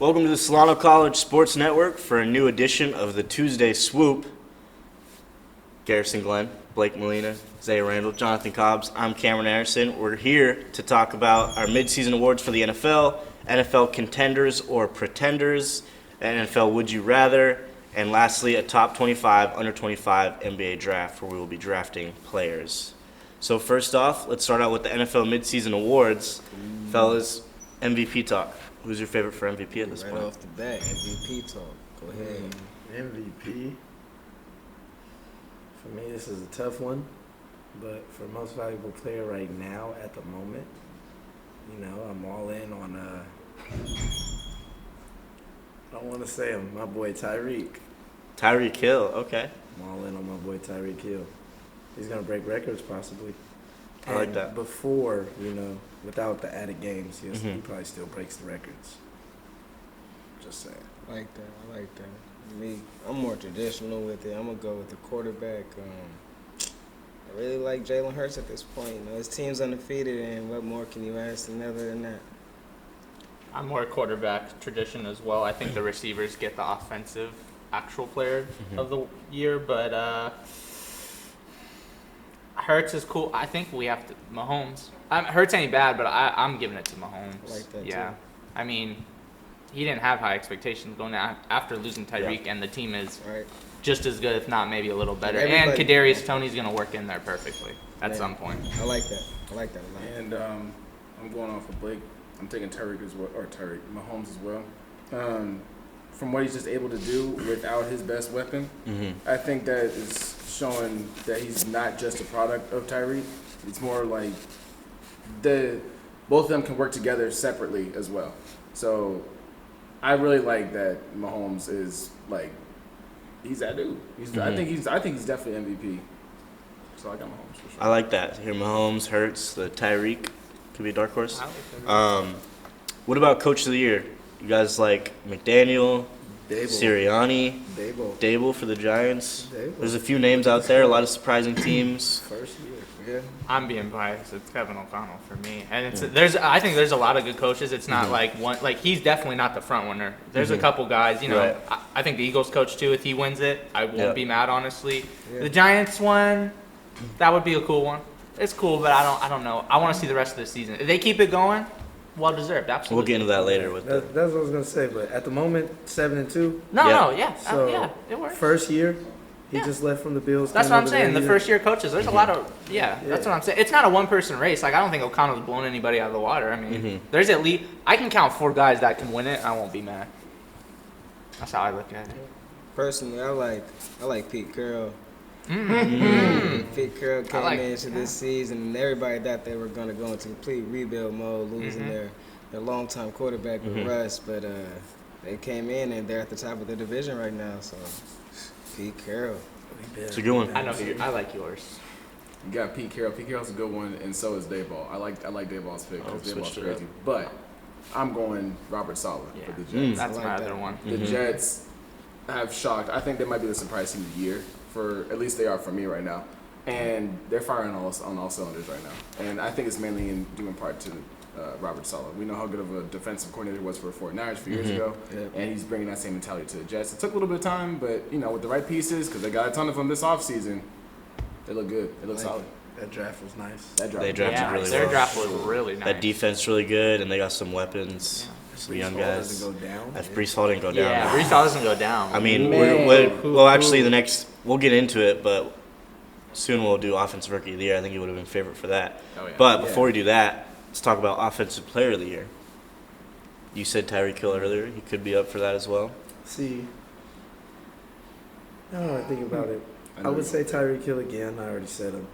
Welcome to the Solano College Sports Network for a new edition of the Tuesday Swoop. Garrison Glenn, Blake Molina, Zay Randle, Jonathan Cobbs. I'm Cameron Anderson. We're here to talk about our midseason awards for the NFL, NFL contenders or pretenders, NFL Would You Rather, and lastly, a top 25, under 25 NBA draft where we will be drafting players. So first off, let's start out with the NFL midseason awards. Fellas, MVP talk. Who's your favorite for MVP at this point? Right off the bat, MVP talk. Go ahead. MVP. For me, this is a tough one, but for most valuable player right now at the moment, I'm all in on I don't want to say him, my boy Tyreek. Tyreek Hill, okay. I'm all in on my boy Tyreek Hill. He's gonna break records possibly. I like that. Before, without the added games, he probably still breaks the records. Just saying. I like that. Me, I'm more traditional with it. I'm going to go with the quarterback. I really like Jalen Hurts at this point. His team's undefeated, and what more can you ask other than that? I'm more quarterback tradition as well. I think the receivers get the offensive actual player of the year, but Hurts is cool. I think we have to Mahomes. Hurts ain't bad, but I'm giving it to Mahomes. I like that yeah. too. I mean, he didn't have high expectations going after losing Tyreek, and the team is just as good, if not maybe a little better. And Kadarius Toney's going to work in there perfectly at some point. I like that a lot. And I'm going off of Blake. I'm taking Mahomes as well. From what he's just able to do without his best weapon, I think that is showing that he's not just a product of Tyreek. It's more like both of them can work together separately as well. So I really like that Mahomes is he's that dude. I think he's definitely MVP. So I got Mahomes for sure. I like that. Here, Mahomes, Hurts, the Tyreek could be a dark horse. What about Coach of the Year? You guys like McDaniel, Sirianni, Dable for the Giants? There's a few names out there, a lot of surprising teams. First year. Yeah. I'm being biased. It's Kevin O'Connell for me, and I think there's a lot of good coaches. It's not he's definitely not the front winner. There's a couple guys, Right. I think the Eagles coach too. If he wins it, I won't be mad, honestly. Yeah. The Giants one, that would be a cool one. It's cool, but I don't know. I want to see the rest of the season. If they keep it going, well deserved. Absolutely. We'll get into that later That's what I was gonna say. But at the moment, 7-2. No, it works. First year, he just left from the Bills. That's what I'm saying. The first year coaches, there's a lot of that's what I'm saying. It's not a one-person race. I don't think O'Connell's blown anybody out of the water. I mean, there's at least I can count 4 guys that can win it. I won't be mad. That's how I look at it. Personally, I like Pete Carroll. Pete Carroll came into this season, and everybody thought they were going to go into complete rebuild mode, losing their long-time quarterback with Russ, but they came in and they're at the top of the division right now. So Pete Carroll, It's a good one. I know I like yours. You got Pete Carroll. Pete Carroll's a good one, and so is Dayball. I like Dayball's pick. Dayball's crazy, but I'm going Robert Saleh for the Jets. That's my other one. The Jets have shocked. I think they might be the surprise team of the year. At least they are for me right now, and they're firing on all cylinders right now. And I think it's mainly due in part to Robert Saleh. We know how good of a defensive coordinator he was for the 49ers a few years ago, and he's bringing that same mentality to the Jets. It took a little bit of time, but with the right pieces, because they got a ton of them this offseason, they look good. They look solid. That draft was nice. They drafted really their well. draft was really nice. That defense really good, and they got some weapons. Some young guys. Doesn't go down. If Breece Hall didn't go down. Yeah, Breece Hall doesn't go down. I mean, we'll get into it, but soon we'll do Offensive Rookie of the Year. I think he would have been favorite for that. Oh, yeah. But before we do that, let's talk about Offensive Player of the Year. You said Tyreek Hill earlier. He could be up for that as well. See, now that I think about it, I would say Tyreek Hill again. I already said him.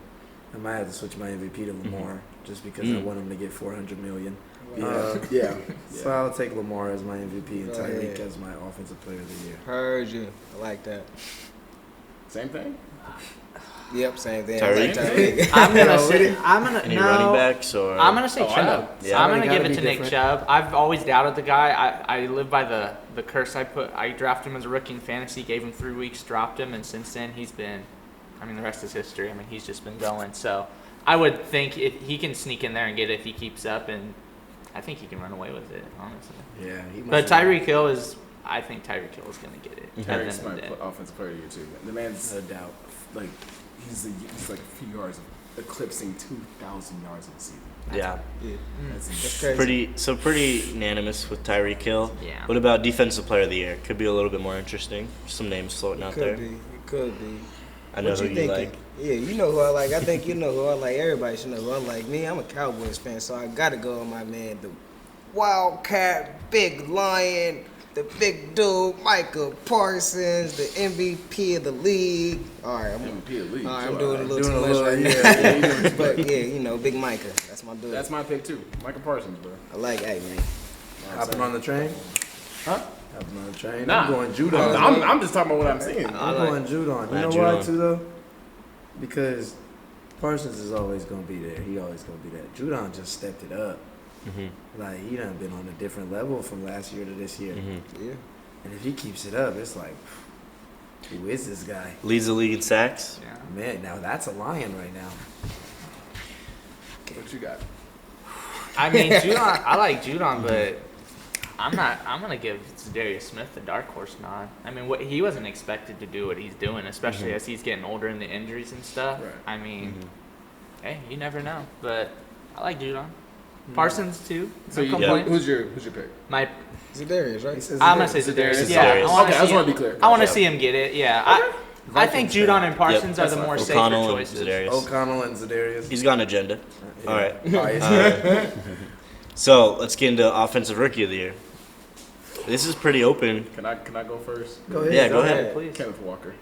I might have to switch my MVP to Lamar just because I want him to get $400 million. So I'll take Lamar as my MVP and Tyreek as my Offensive Player of the Year. Heard you. I like that. Same thing. Yep, same thing. Tyreek? Any running backs or? I'm gonna say Chubb. Yeah. I'm gonna give it to Nick Chubb. I've always doubted the guy. I live by the curse I drafted him as a rookie in fantasy, gave him 3 weeks, dropped him, and since then he's been. The rest is history. He's just been going. So I would think if he can sneak in there and get it if he keeps up, and I think he can run away with it, honestly. Yeah, he But must have- Tyreek Hill is. I think Tyreek Hill is gonna get it. at the end Tyreek's of the my day. offensive player of the year too. The man's no doubt. like he's like a few yards eclipsing 2,000 yards in the season. Yeah. That's crazy. Pretty unanimous with Tyreek Hill. Yeah. What about defensive player of the year? Could be a little bit more interesting. Some names floating out there. It could be. I know What who you you thinking? like. Yeah, you know who I like. I think you know who I like. Everybody should know who I like. Me, I'm a Cowboys fan, so I gotta go on my man, the Wildcat, big lion, the big dude, Micah Parsons, the MVP of the league. All right, MVP of the league. I'm doing a little Doing too a much little, right yeah. now. But yeah, you know, Big Micah. That's my dude. That's my pick too. Michael Parsons, bro. I like, hey man. Hopping on the train? Huh? Hopping on the train? Nah. I'm going Judon. I'm just talking about what I'm seeing. I'm going Judon. You Nah, know Judon. why, too, though? Because Parsons is always going to be there. He always going to be there. Judon just stepped it up. Mm-hmm. Like, he done been on a different level from last year to this year. Mm-hmm. Yeah. And if he keeps it up, it's like, who is this guy? Leads the league in sacks. Yeah. Man, now that's a lion right now. What you got? I mean, Judon. I like Judon, but I'm not. I'm gonna give Zadarius Smith the dark horse nod. I mean, he wasn't expected to do what he's doing, especially as he's getting older and the injuries and stuff. Right. I mean, hey, you never know. But I like Judon. Parsons too. So No complaints. who's your pick? My, Zadarius, right? He says I'm gonna say Zadarius. Zadarius. Yeah, Zadarius. Okay, I just want to be clear. I want to Yep. see him get it. Yeah, I think Vikings Judon fan. and Parsons are the that's more fine. safer O'Connell and choices. Zadarius. O'Connell and Zadarius. He's got an agenda. Yeah. All right. Oh, yeah. So let's get into offensive rookie of the year. This is pretty open. Can I go first? Go ahead. Yeah, go ahead. Please. Kenneth Walker.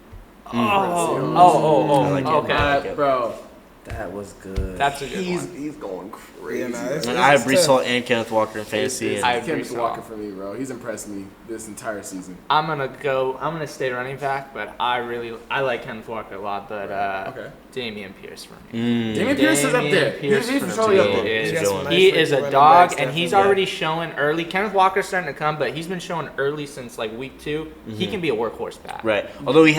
Oh, I like it. okay. I like it. Bro, That was good. That's a good one. he's going crazy. Yeah, nah, it's- And I have it's Brees tough. Hall and Kenneth Walker in fantasy. It's And I- Kenneth Brees Walker Hall. for me, bro. He's impressed me this entire season. I'm gonna stay running back, but I like Kenneth Walker a lot, but Okay. Damian Pierce for me. Damian Pierce is up there. Pierce He's for surely up me there. is- He's got some he nice is a running dog, backs, and he's definitely. already showing early. Kenneth Walker's starting to come, but he's been showing early since like week 2. He can be a workhorse back. Right. Although he's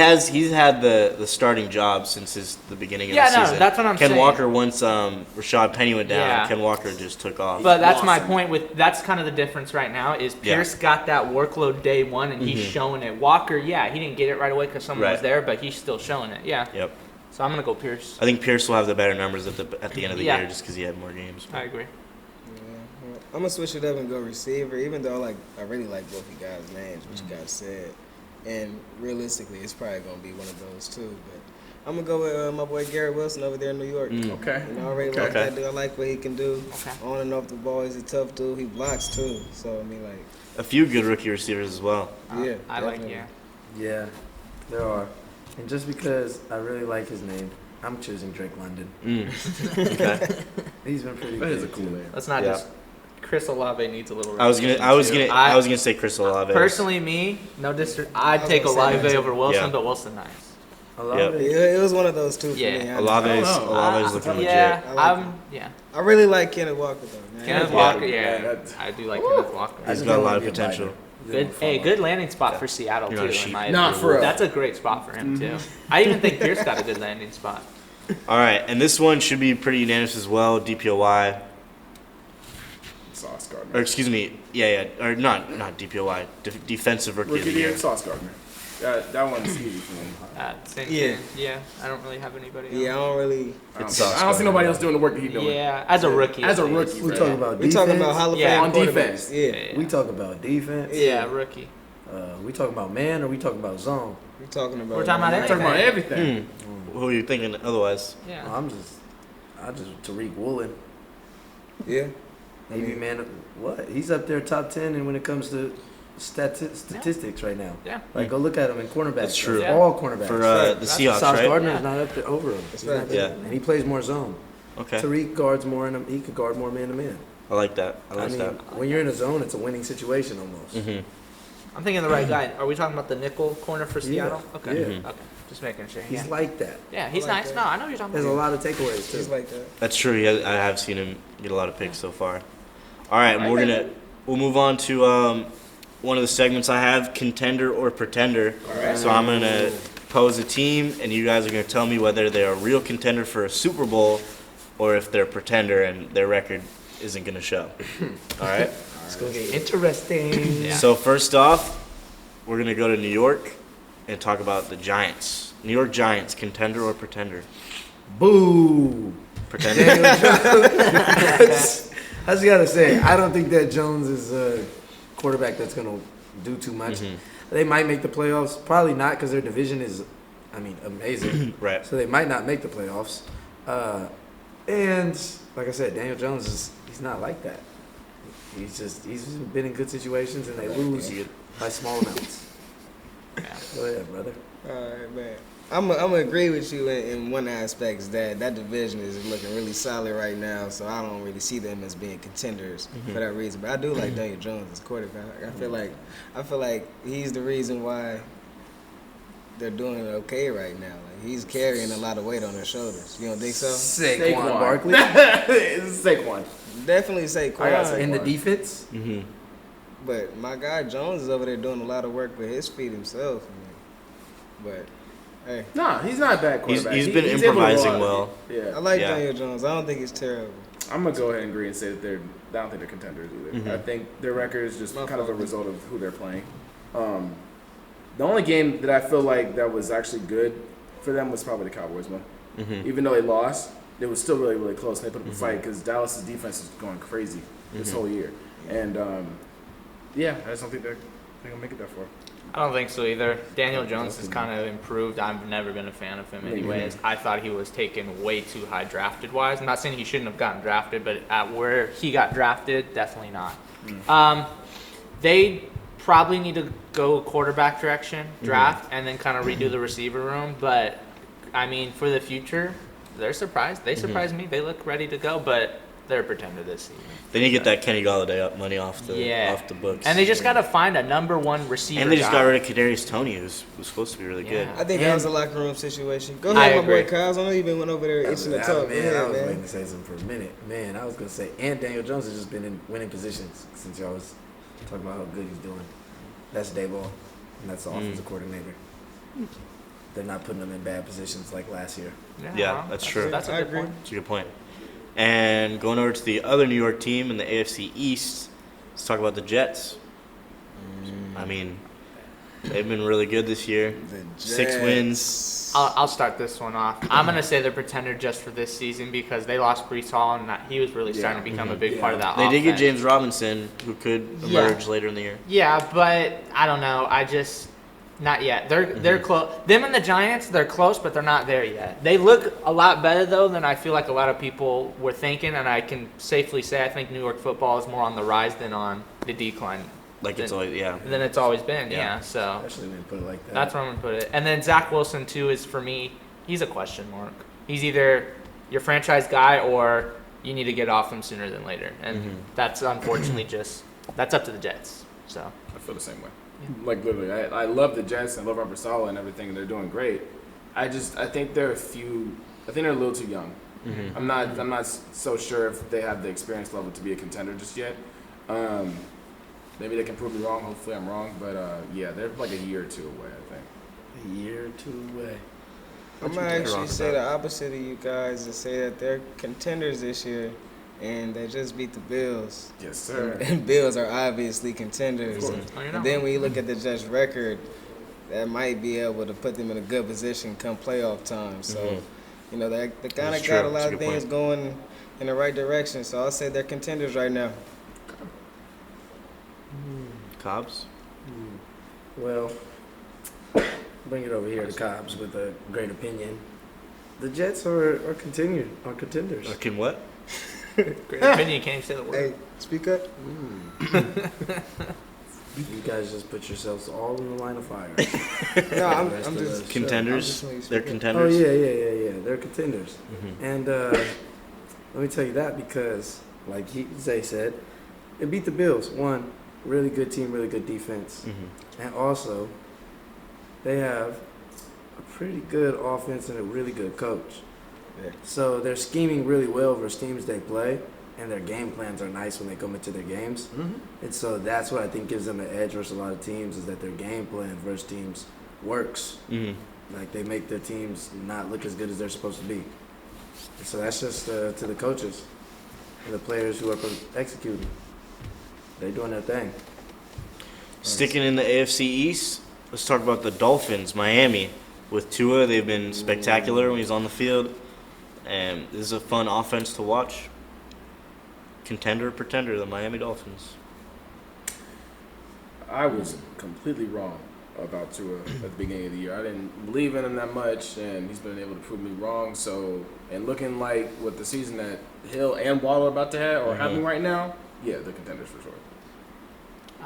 had the starting job since the beginning of Yeah, the no, season. that's what I'm Ken saying. Walker once Rashad Penny went down. Yeah. Ken Walker just took off. But that's my Awesome. point. That's kind of the difference right now. Is Yeah. Pierce got that workload day one, and he's showing it. Walker, yeah, he didn't get it right away because someone was Right. there, but he's still showing it. Yeah. Yep. So I'm gonna go Pierce. I think Pierce will have the better numbers at the end of the Yeah. year just because he had more games. I agree. Yeah. I'm gonna switch it up and go receiver, even though I really like both you guys' names, what you guys said, and realistically, it's probably gonna be one of those too. But I'm gonna go with my boy Garrett Wilson over there in New York. Okay. You know, I already like Okay. that dude. I like what he can do Okay. on and off the ball. He's a tough dude. He blocks too. So I mean, like, A few good rookie receivers as well. yeah, I like definitely. Yeah, there are. And just because I really like his name, I'm choosing Drake London. Okay. He's been pretty That good. is a cool too. name. Let's not Yeah. just. Chris Olave needs a little. I was recognition, too. gonna say Chris Olave. Personally, me, no disrespect, I'd was take gonna say Olave that too. over Wilson, Yeah. but Wilson nice. I love Yep. it. Yeah, it was one of those two for Yeah. me. Olave's I don't know. looking legit. Yeah, I like yeah. I really like Kenneth Walker though, man. Kenneth Yeah. Walker, Yeah, yeah, that's- I do like Kenneth Walker. I He's just got a don't lot wanna of be a potential. biter. Good, hey, good landing spot for Seattle You're too. not a In sheep. my Nah, opinion. for real. That's a great spot for him too. I even think Pierce got a good landing spot. All right, and this one should be pretty unanimous as well. DPOY, Sauce Gardner. or excuse me, or not DPOY, defensive rookie of Rookie the year. Sauce Gardner. That one's easy for me. Same Yeah. thing. Yeah, I don't really have anybody. Yeah, I don't really. It's I Sauce don't see nobody Gardner. else doing the work that he's doing. Yeah, as a rookie. As a at least. rookie, We bro. talk about We defense. talking about Hall of Yeah, Fame on quarterbacks. defense. Yeah. Yeah. We talk about defense. Yeah, rookie. We talking about man or we talking about zone? We talking about. We're talking about We're talking about everything. Who are you thinking otherwise? Yeah. I just Tariq Woolen. Yeah. Maybe man, what? He's up there top 10, and when it comes to statistics right now, Yeah. like go look at him in cornerbacks. That's true. Yeah. All cornerbacks. For right. the That's Seahawks, Sauce right? Gardner's Yeah. not up there over him. That's He's not right. there. Yeah. And he plays more zone. Okay, Tariq guards more, and he could guard more man to man. I like that. I I like mean, that. when you're in a zone, it's a winning situation almost. Mm-hmm. I'm thinking the right guy. Are we talking about the nickel corner for Seattle? Okay. Yeah. Mhm. Okay. Just making sure. He's Yeah. like that. Yeah, he's I like nice. that. No, I know what you're talking There's a about. lot of takeaways He's too. like that. That's true. I have seen him get a lot of picks so far. All right, Right. we'll move on to one of the segments I have, contender or pretender. So I'm gonna pose a team, and you guys are gonna tell me whether they're a real contender for a Super Bowl or if they're a pretender and their record isn't going to show. All right? It's going to get interesting. Yeah. So first off, we're going to go to New York and talk about the Giants. New York Giants, contender or pretender? Boo. Pretender? I just got to say, I don't think that Jones is a quarterback that's going to do too much. Mhm. They might make the playoffs. Probably not because their division is, amazing. Right. So they might not make the playoffs. And like I said, Daniel Jones he's not like that. He's been in good situations and they lose by small amounts. Yeah. Go ahead, brother. All right, man. I'm gonna agree with you in one aspect is that division is looking really solid right now, so I don't really see them as being contenders for that reason. But I do like Daniel Jones as quarterback. I feel like he's the reason why they're doing okay right now. Like he's carrying a lot of weight on their shoulders. You don't think so? Saquon Barkley. It's Saquon. Definitely Saquon. I got Saquon. In the defense. Mm-hmm. But my guy Jones is over there doing a lot of work with his feet himself. But hey, Nah, he's not a bad quarterback. He's been able to improvising run. well. Yeah. I like Yeah. Daniel Jones. I don't think he's terrible. I'm gonna go ahead and agree and say that I don't think they're contenders either. Mhm. I think their record is just My kind of a fault. result of who they're playing. The only game that I feel like that was actually good for them was probably the Cowboys one. Mm-hmm. Even though they lost, it was still really, really close. And they put up a fight because Dallas' defense is going crazy this whole year. And yeah, I just don't think they're gonna make it that far. I don't think so either. Daniel Jones has kind of improved. I've never been a fan of him anyways. I thought he was taken way too high drafted-wise. I'm not saying he shouldn't have gotten drafted, but at where he got drafted, definitely not. They probably need to go quarterback direction, draft, and then kind of redo the receiver room. But, I mean, for the future, they're surprised. They surprised me. They look ready to go, but they're a pretender this season. They need to get that Kenny Galladay money off the books. And they just got to find a number one receiver. And they just guy. got rid of Kadarius Toney, who's supposed to be really good. Yeah. I think And- that was a locker room situation. Go I ahead, my agree. boy Kyles. I know you've been went over there itching to talk. Man, Yeah, I was man. waiting to say something for a minute. Man, I was going to say, and Daniel Jones has just been in winning positions since y'all was talking about how good he's doing. That's Dayball, and that's the offensive coordinator. They're not putting him in bad positions like last year. Yeah, well, that's true. That's a I good agree. point. That's a good point. And going over to the other New York team in the AFC East, let's talk about the Jets. I mean, they've been really good this year. The 6 Jets. wins. I'll start this one off. I'm going to say they're pretender just for this season because they lost Brees Hall, and he was really starting to become a big part of that They offense. did get James Robinson, who could emerge later in the year. Yeah, but I don't know. Not yet. They're close. Them and the Giants, they're close, but they're not there yet. They look a lot better, though, than I feel like a lot of people were thinking, and I can safely say I think New York football is more on the rise than on the decline. Like it's always, yeah. Than it's always been, Yeah. yeah. So Especially when you put it like that. that's where I'm going to put it. And then Zach Wilson, too, is for me, he's a question mark. He's either your franchise guy or you need to get off him sooner than later. And that's unfortunately that's up to the Jets. So I feel the same way. Like literally, I love the Jets and I love Robert Saleh and everything, and they're doing great. I think they're a little too young. I'm not so sure if they have the experience level to be a contender just yet. Maybe they can prove me wrong. Hopefully I'm wrong, but yeah, they're like a year or two away. I think. A year or two away. I'm gonna actually say the opposite of you guys and say that they're contenders this year, and they just beat the Bills. Yes, sir. And Bills are obviously contenders. Of course. Oh, you're not And then wrong. when you look at the Jets' record, that might be able to put them in a good position come playoff time. So, you know, they kind That's of true. got a That's lot a of good things point. going in the right direction. So I'll say they're contenders right now. Cobbs? Well, bring it over here to Cobbs with a great opinion. The Jets are contenders. Or can what? Great opinion, can't even say the word. Hey, speak up. You guys just put yourselves all in the line of fire. No, I'm The rest of just us. Contenders? I'm just They're speaking. Oh contenders? yeah. They're contenders. Mhm. And let me tell you that because, like Zay said, it beat the Bills. One, really good team, really good defense. Mhm. And also, they have a pretty good offense and a really good coach. Yeah. So they're scheming really well versus teams they play, and their game plans are nice when they come into their games. And so that's what I think gives them an edge versus a lot of teams is that their game plan versus teams works. Mhm. Like they make their teams not look as good as they're supposed to be. And so that's just to the coaches. and the players who are executing. They're doing their thing. Sticking in the AFC East, let's talk about the Dolphins, Miami. With Tua, they've been spectacular when he's on the field. And this is a fun offense to watch. Contender, pretender, the Miami Dolphins. I was completely wrong about Tua at the beginning of the year. I didn't believe in him that much, and he's been able to prove me wrong. So, and looking like with the season that Hill and Waddle are about to have or having right now, yeah, the contenders for sure.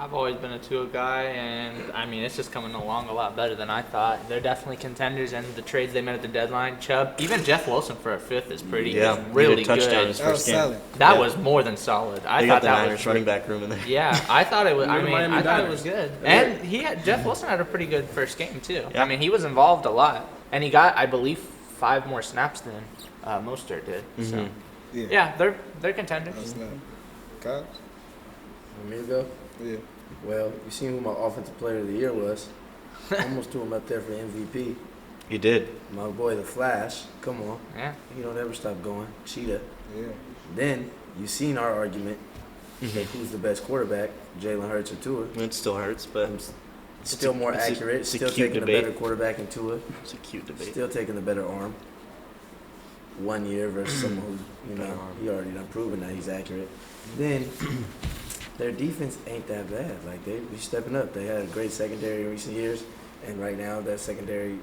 I've always been a Tua guy, and I mean, it's just coming along a lot better than I thought. They're definitely contenders, and the trades they made at the deadline, Chubb, even Jeff Wilson for a fifth is pretty really touchdown good. his That was first game. solid. That was more than solid. I They thought got the that Niners was running back room in there. Yeah, I thought it was. I You're the mean, Miami I thought it Niners. was good, Yeah. and Jeff Wilson had a pretty good first game too. Yeah. I mean, he was involved a lot, and he got, I believe, 5 more snaps than Mostert did. So yeah, they're contenders. That's not. Cobbs? Want me to go? Yeah. Well, you seen who my offensive player of the year was. Almost threw him up there for MVP. He did. My boy, the Flash. Come on. Yeah. He don't ever stop going. Cheetah. Yeah. Then, you seen our argument. Like who's the best quarterback, Jalen Hurts or Tua? It still hurts, but I'm still more it's a- accurate. it's a Still cute taking debate. the better quarterback in Tua. it's a cute debate. Still taking the better arm. 1 year versus someone who's, he already done proven that he's accurate. Then, their defense ain't that bad. Like, they be stepping up. They had a great secondary in recent years, and right now that secondary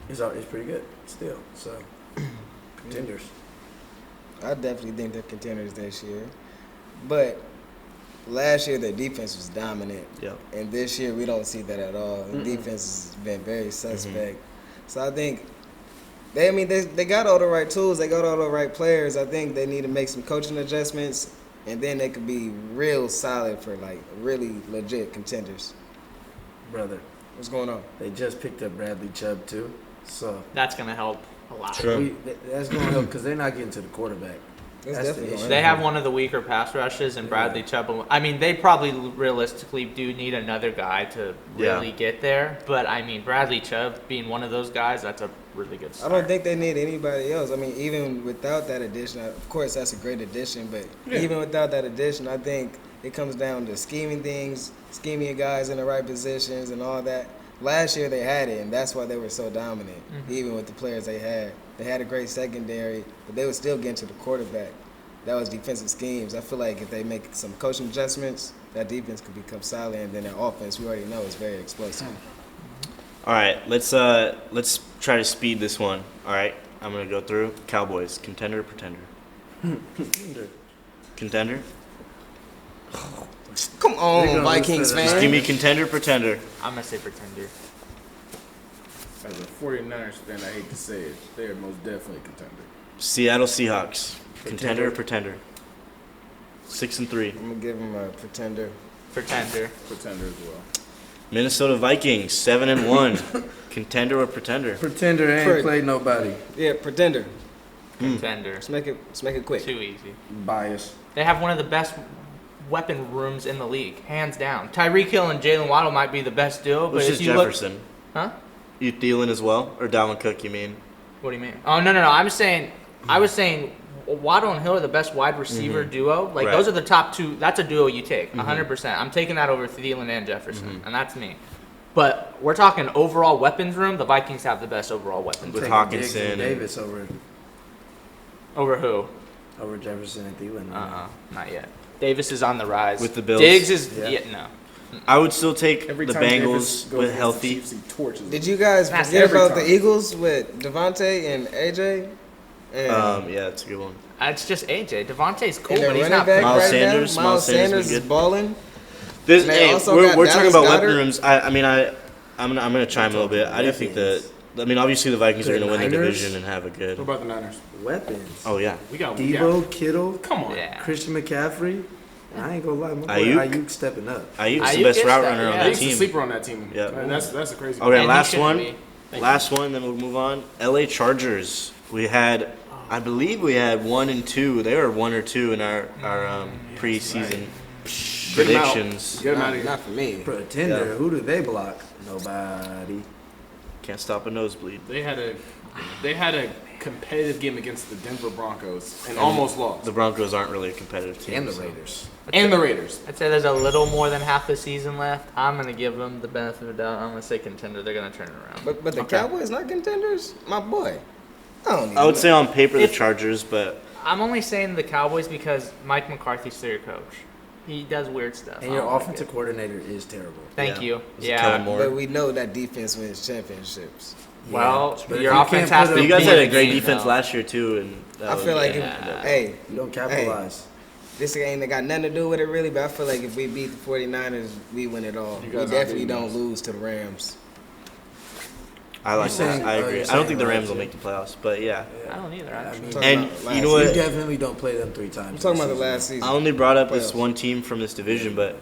is pretty good still. So, contenders. I definitely think they're contenders this year. But last year, their defense was dominant. Yep. And this year, we don't see that at all. The defense has been very suspect. So I think they got all the right tools. They got all the right players. I think they need to make some coaching adjustments, and then they could be real solid for, like, really legit contenders. Brother, What's going on? they just picked up Bradley Chubb, too. So, That's gonna help a lot. True. that's going to help because they're not getting to the quarterback. It's That's the definitely issue. going They have one of the weaker pass rushes, and Bradley Chubb. I mean, they probably realistically do need another guy to really get there. But I mean, Bradley Chubb being one of those guys, that's a really good I start. don't think they need anybody else. I mean, even without that addition, of course, that's a great addition. But even without that addition, I think it comes down to scheming guys in the right positions and all that. Last year they had it, and that's why they were so dominant. Even with the players they had a great secondary, but they were still getting to the quarterback. That was defensive schemes. I feel like if they make some coaching adjustments, that defense could become solid, and then their offense, we already know, is very explosive. All right, let's try to speed this one. All right, I'm gonna go through Cowboys, contender, pretender. Contender. Come on, gonna Vikings lose to the- Just give me fans. contender, pretender. I'm gonna say pretender. As a 49ers fan, I hate to say it, they are most definitely a contender. Seattle Seahawks, contender, pretender. 6-3. I'm gonna give them a pretender. Pretender. Pretender as well. Minnesota Vikings, 7-1. Contender or pretender? Pretender ain't Pretty. played nobody. Yeah, pretender. Contender. Let's make it quick. Too easy. Bias. They have one of the best weapon rooms in the league, hands down. Tyreek Hill and Jalen Waddle might be the best duo, but Which if is you Jefferson? look, huh? You Thielen as well, or Dalvin Cook? You mean? What do you mean? Oh no. I was saying Waddle and Hill are the best wide receiver duo. Like Right. those are the top two. That's a duo you take 100%. I'm taking that over Thielen and Jefferson, and that's me. But we're talking overall weapons room. The Vikings have the best overall weapons With room. Taking Diggs Hawkinson and and- Davis Over who? over Jefferson and Thielen. Not yet. Davis is on the rise. With the Bills? Diggs is Yeah. no. I would still take Every the time Davis Bengals goes with against healthy. the Chiefs, he torches Did them. you guys That's forget every about time. the Eagles with Devontae and AJ? And, Yeah, that's a good one. It's just AJ. Devontae's cool, and their but he's running not. back Miles right Sanders. now, Miles Miles Sanders Sanders been is good. balling. This, And they hey, also we're got talking Dallas about weapon Goedert. rooms. I'm gonna chime a little bit. I do think that. I mean, obviously the Vikings are The gonna win the Niners? division and have a good. What about the Niners? Weapons. Oh yeah. We got Debo, Kittle, Come on. Yeah. Christian McCaffrey. I ain't gonna lie, my boy Ayuk? Ayuk stepping up. Ayuk's the Ayuk best is route that, runner on yeah. that He's the team. sleeper on that team. Yeah. Man, that's a crazy. Okay, And he last shouldn't one. be. Last one, then we'll move on. LA Chargers. We had, I believe we had 1 and 2. They were 1 or 2 in our preseason Get him out. predictions. Get him out of here. Not for me. Pretender. Yeah. Who do they block? Nobody. Can't stop a nosebleed. They had a competitive game against the Denver Broncos and almost lost. The Broncos aren't really a competitive team. And the so. Raiders. And the Raiders. I'd say there's a little more than half the season left. I'm gonna give them the benefit of the doubt. I'm gonna say contender. They're gonna turn it around. But the Cowboys not contenders, my boy. I would say on paper the Chargers, but I'm only saying the Cowboys because Mike McCarthy's their coach. He does weird stuff. And your offensive coordinator is terrible. Thank you. Was it Kellen Yeah. Moore? But we know that defense wins championships. Well, But if your you offense can't has put to. You guys be had in a the great game, defense though. last year too, and I feel like, hey, You don't capitalize. this ain't got nothing to do with it really, but I feel like if we beat the 49ers, we win it all. You We guys definitely are don't beating us. lose to the Rams. I like You're saying- that. I oh, agree. you're I don't think the saying Rams will last make the playoffs, but yeah. I don't either. I Actually. mean, Talking And about you last know you what? definitely don't play them 3 times. I'm talking about the this last season. season. I only brought up this Playoffs. one team from this division, but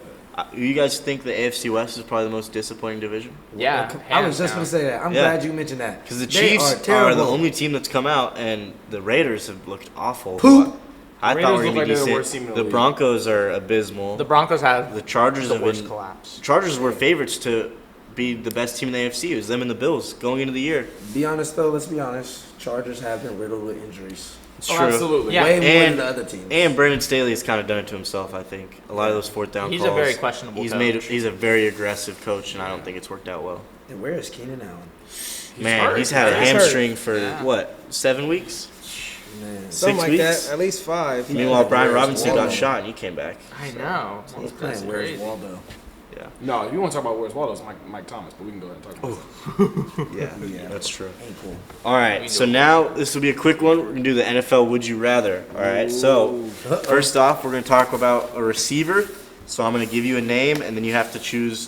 you guys think the AFC West is probably the most disappointing division? Yeah. I was hands just down. going to say that. I'm Yeah. glad you mentioned that. Because the They Chiefs are are terrible. the only team that's come out, and the Raiders have looked awful. Poop. I Raiders thought we were look going like to they're be the worst team in decent. the The league. Broncos are abysmal. The Broncos have The Chargers the have worst been. collapse. Chargers were favorites to be the best team in the AFC. It was them and the Bills going into the year. Be honest, though. Let's be honest. Chargers have been riddled with injuries. It's Oh, true. absolutely. Yeah. Way more And- than the other teams. And Brandon Staley has kind of done it to himself. I think a lot of those fourth down He's calls. a very questionable coach. He's a very aggressive coach, and I don't think it's worked out well. And where is Keenan Allen? Man, hurt. he's had a He's hurt. hamstring for Yeah. what, 7 weeks? Man. Something 6 like weeks? that. At least 5. Meanwhile, Brian Where's Robinson got Waldo? shot and he came back. I know. He's That's playing Where's crazy. Waldo? Yeah, No, if you want to talk about where's Waldo, it's Mike Thomas, but we can go ahead and talk about it. yeah, that's true. Ain't cool. All right, so now this will be a quick one. We're gonna do the NFL Would You Rather. All right, so first off, we're gonna talk about a receiver. So I'm gonna give you a name, and then you have to choose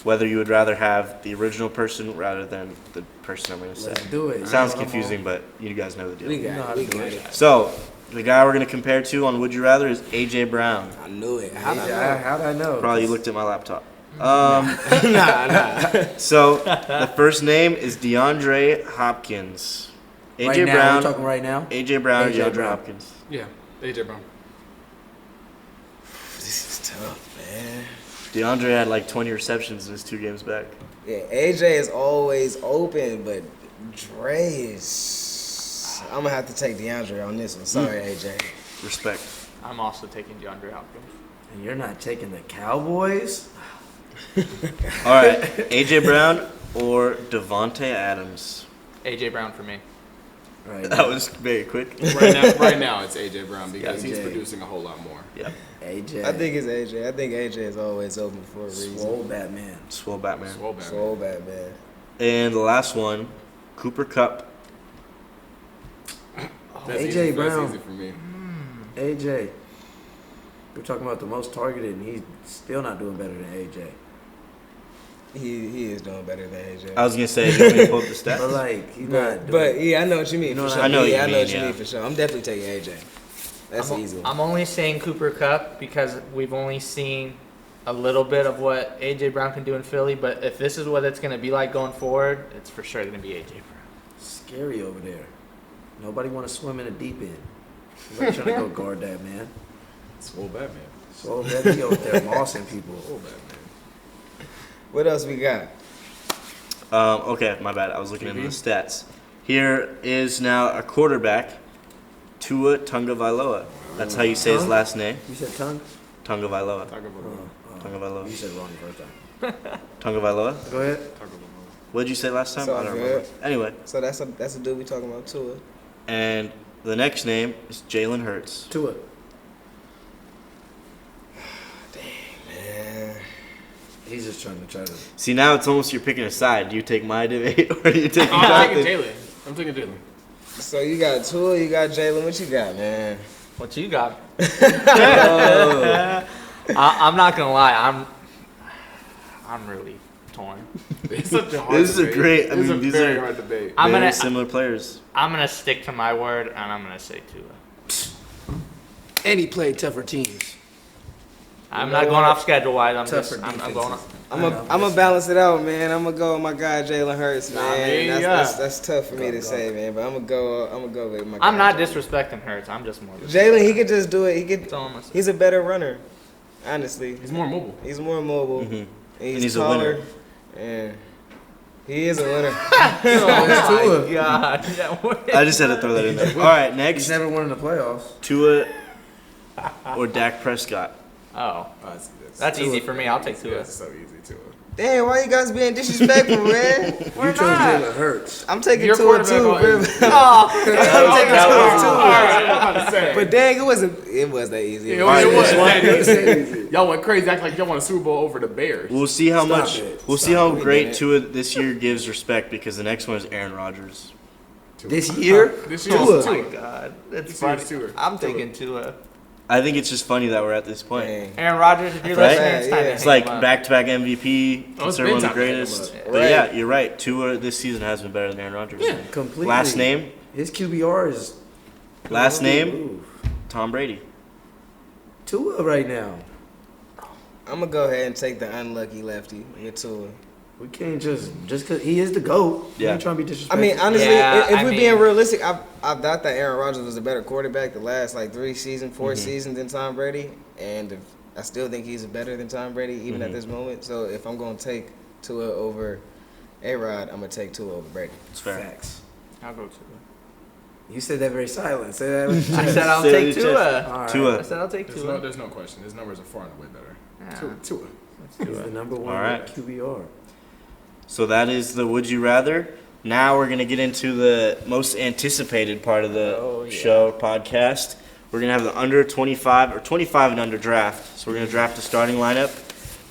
whether you would rather have the original person rather than the person I'm gonna say. Let's do it. Sounds confusing, but you guys know the deal. We You know got how it. to We do got it. it. So the guy we're gonna compare to on Would You Rather is AJ Brown. I knew it. How'd I know? How'd I know? Probably you looked at my laptop. Nah. So the first name is DeAndre Hopkins. AJ Right now, Brown. we're talking right now. AJ Brown. AJ DeAndre Brown. Hopkins. Yeah, AJ Brown. This is tough, man. DeAndre had like 20 receptions in his 2 games back. Yeah, AJ is always open, but Dre is. I'm gonna have to take DeAndre on this one. Sorry, AJ. Respect. I'm also taking DeAndre Hopkins. And you're not taking the Cowboys? All right, AJ Brown or Devontae Adams. AJ Brown for me. Right. That was very quick. Right now it's AJ Brown because he's AJ. producing a whole lot more. Yeah. AJ. I think it's AJ. I think AJ is always open for a reason. Swole Batman. Swole Batman. Swole Batman. Swole Batman. And the last one, Cooper Kupp. That's AJ easy, Brown. That's easy for me. AJ. We're talking about the most targeted, and he's still not doing better than AJ. He is doing better than AJ. I was gonna say, you want me to pull up the But stats? like, he's not but, doing but yeah, I know what you mean You know for what sure. I know what you yeah, I know mean, what you yeah. mean for sure. I'm definitely taking AJ. That's I'm, an easy one. I'm only saying Cooper Kupp because we've only seen a little bit of what AJ Brown can do in Philly. But if this is what it's going to be like going forward, it's for sure going to be AJ Brown. scary over there. Nobody want to swim in the deep end. Nobody trying to go guard that man. Swole Batman. So that he over there mossing people. Swole Batman. What else we got? Okay, my bad. I was looking into the stats. Here is now a quarterback, Tua Tagovailoa. That's how you say his Huh? last name, You said tongue? Tagovailoa. Talk about Tagovailoa. You said it wrong the first time. Tagovailoa. Go ahead. What did you say last time? It's all I don't good. remember. Anyway, So that's a dude we talking about too. and the next name is Jalen Hurts. To it. Man. He's just trying to. See, now it's almost you're picking a side. Do you take my debate or do you take I'm Jonathan? taking Jalen. I'm taking Jalen. So you got Tua, you got Jalen. What you got, man? What you got? Oh. I'm not going to lie. I'm really torn. It's such a hard This is a debate. great- I It's mean, a these very are- hard debate. I'm Very gonna similar players. I'm gonna stick to my word and I'm gonna say Tua. And he played tougher teams. I'm You not know going what? off schedule wise. I'm Tougher I'm going off. I'm gonna balance it out, man. I'm gonna go with my guy Jalen Hurts, Nah, man. man, That's tough for me to say, man. But I'm gonna go with my. I'm guy not Jalen. disrespecting Hurts. I'm just more. Jalen, he could just do it. He could. That's all I'm gonna say. He's a better runner, honestly. He's more mobile. He's more mobile. Mhm. And he's a winner. And He is a winner. Oh my Tua. god. Yeah, I just had to throw that in there. All right, He's next, never won in the playoffs. Tua or Dak Prescott. Oh, Oh, that's easy for me. I'll take Tua. That's so easy too. Damn, why you guys being disrespectful, man? You chose Jalen Hurts. I'm taking Your Tua quarterback too, on- bro. Alright, But dang, it was that easy. It Alright, was this that easy. Y'all went crazy, acting like y'all won a Super Bowl over the Bears. We'll see how Stop much. it. We'll see how great Tua this year gives respect because the next one is Aaron Rodgers. This year? This year's Tua. Oh my Tua. god. That's This funny. year's Tua. I'm taking Tua. I think it's just funny that we're at this point. Dang. Aaron Rodgers, if you're Right? listening, it's time to Yeah. It's hang like him up. back-to-back MVP, Oh, it's considered been one of the time to hang him greatest. up. But Right. yeah, you're right. Tua this season has been better than Aaron Rodgers. Yeah. Completely. Last name? His QBR is. Last name? Ooh. Tom Brady. Tua right now. I'm gonna go ahead and take the unlucky lefty with Tua. We can't just because he is the GOAT. We Yeah. ain't trying to be I disrespectful. mean, honestly, Yeah, if I we're mean- being realistic, I thought that Aaron Rodgers was a better quarterback the last like 4 seasons than Tom Brady, and I still think he's better than Tom Brady even at this moment. So if I'm gonna take Tua over A-Rod, I'm gonna take Tua over Brady. It's fair. Facts. I'll go Tua. You said that very silent. Say that with your I chest. said I'll Say it take with your Tua. All right. Tua. I said I'll take Tua. There's no question. His numbers are far and away better. Yeah. Tua. He's the number one All right. QBR. So that is the Would You Rather. Now we're going to get into the most anticipated part of the Oh, yeah. show podcast. We're going to have the under 25 or 25 and under draft. So we're going to draft the starting lineup.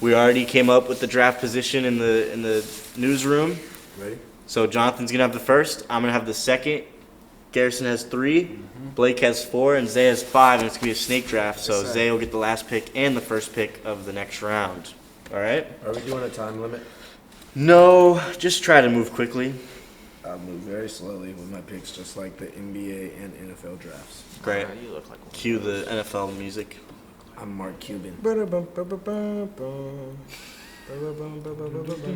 We already came up with the draft position in the newsroom. Ready? So Jonathan's going to have the first. I'm going to have the second. Garrison has 3. Blake has 4. And Zay has 5. And it's going to be a snake draft. So Yes, sir. Zay will get the last pick and the first pick of the next round. All right? Are we doing a time limit? No, just try to move quickly. I'll move very slowly with my picks, just like the NBA and NFL drafts. Great. You look like one. Cue the NFL music. I'm Mark Cuban.